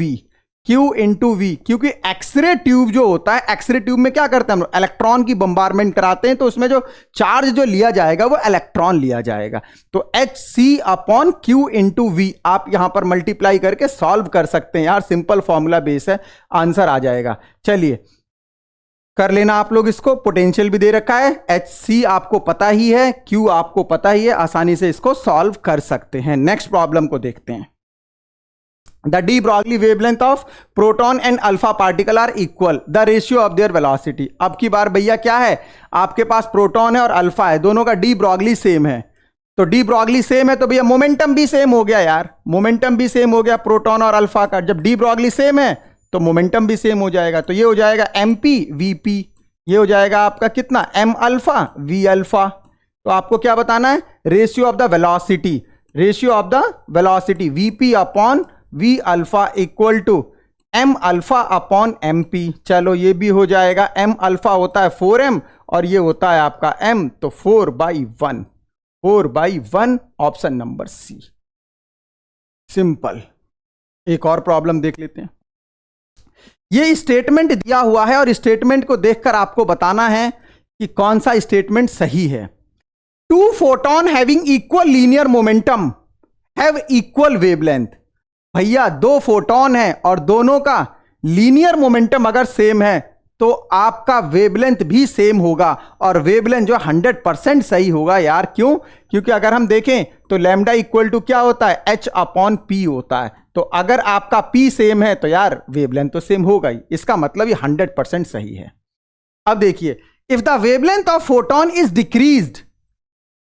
Speaker 1: V, क्योंकि एक्सरे ट्यूब जो होता है, एक्सरे ट्यूब में क्या करते हैं हम लोग, इलेक्ट्रॉन की बम्बारमेंट कराते हैं, तो उसमें जो चार्ज जो लिया जाएगा वो इलेक्ट्रॉन लिया जाएगा। तो HC upon Q into V आप यहां पर मल्टीप्लाई करके सॉल्व कर सकते हैं यार, सिंपल फॉर्मूला बेस है, आंसर आ जाएगा। चलिए कर लेना आप लोग इसको, पोटेंशियल भी दे रखा है, HC आपको पता ही है, Q आपको पता ही है, आसानी से इसको सॉल्व कर सकते हैं। नेक्स्ट प्रॉब्लम को देखते हैं। The de Broglie wavelength of proton and alpha particle are equal. The ratio of their velocity. अब की बार भैया क्या है, आपके पास प्रोटॉन है और अल्फा है, दोनों का डी ब्रॉगली सेम है। तो डी ब्रॉगली सेम है तो भैया मोमेंटम भी सेम हो गया यार, मोमेंटम भी सेम हो गया प्रोटॉन और अल्फा का। जब डी ब्रॉगली सेम है तो मोमेंटम भी सेम हो जाएगा, तो ये हो जाएगा MP VP, ये हो जाएगा आपका कितना, M अल्फा V अल्फा। तो आपको क्या बताना है, ratio of the velocity, ratio of the velocity VP upon V alpha equal to M alpha upon MP। चलो ये भी हो जाएगा, M अल्फा होता है 4m और ये होता है आपका M, तो 4/1 ऑप्शन नंबर C। सिंपल। एक और प्रॉब्लम देख लेते हैं। ये स्टेटमेंट दिया हुआ है और स्टेटमेंट को देखकर आपको बताना है कि कौन सा स्टेटमेंट सही है। 2 photon having equal linear momentum have equal wavelength. भैया 2 फोटोन है और दोनों का लीनियर मोमेंटम अगर सेम है तो आपका वेवलेंथ भी सेम होगा, और वेवलेंथ जो 100% सही होगा यार। क्यों, क्योंकि अगर हम देखें तो लैम्डा इक्वल टू क्या होता है, H अपॉन P होता है। तो अगर आपका P सेम है तो यार वेवलेंथ तो सेम होगा ही, इसका मतलब ये 100% सही है। अब देखिए, if the wavelength of photon is decreased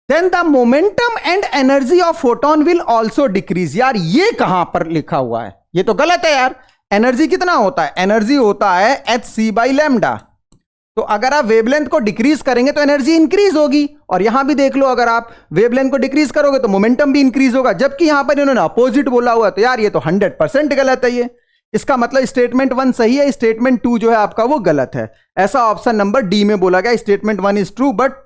Speaker 1: then the momentum and energy of photon will also decrease. यार ये कहां पर लिखा हुआ है, ये तो गलत है यार। एनर्जी कितना होता है, एनर्जी होता है hc/λ। तो अगर आप वेवलेंथ को डिक्रीज करेंगे तो एनर्जी इंक्रीज होगी, और यहां भी देख लो अगर आप वेवलेंथ को डिक्रीज करोगे तो मोमेंटम भी इंक्रीज होगा, जबकि यहां पर इन्होंने अपोजिट बोला हुआ। तो यार ये तो 100% गलत है। ये इसका मतलब स्टेटमेंट 1 सही है, स्टेटमेंट 2 जो है आपका वो गलत है। ऐसा ऑप्शन नंबर डी में बोला गया, statement 1 is true but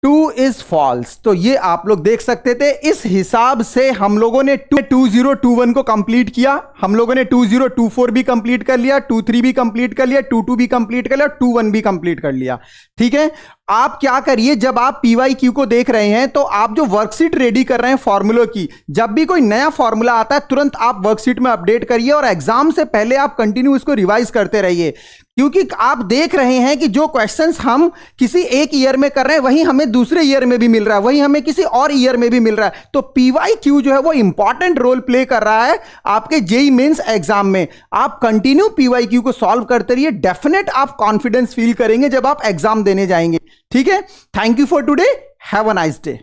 Speaker 1: 2 is false. तो ये आप लोग देख सकते थे। इस हिसाब से हम लोगों ने 2021 को कंप्लीट किया, हम लोगों ने 2024 भी कंप्लीट कर लिया, 23 भी कंप्लीट कर लिया, 22 भी कंप्लीट कर लिया, 21 भी कंप्लीट कर लिया। ठीक है, आप क्या करिए, जब आप PYQ को देख रहे हैं तो आप जो वर्कशीट रेडी कर रहे हैं फॉर्मूलों की, जब भी कोई नया फॉर्मूला आता है तुरंत आप वर्कशीट में अपडेट करिए, और एग्जाम से पहले आप कंटिन्यू इसको रिवाइज करते रहिए। क्योंकि आप देख रहे हैं कि जो क्वेश्चंस हम किसी एक ईयर में कर रहे हैं वही हमें दूसरे ईयर में भी मिल रहा है, वही हमें किसी और ईयर में भी मिल रहा है। तो PYQ जो है वो इंपॉर्टेंट रोल प्ले कर रहा है आपके जेईई मेंस एग्जाम में। आप कंटिन्यू PYQ को सॉल्व करते रहिए, डेफिनेट आप कॉन्फिडेंस फील करेंगे जब आप एग्जाम देने जाएंगे। ठीक है, thank you for today, have a nice day.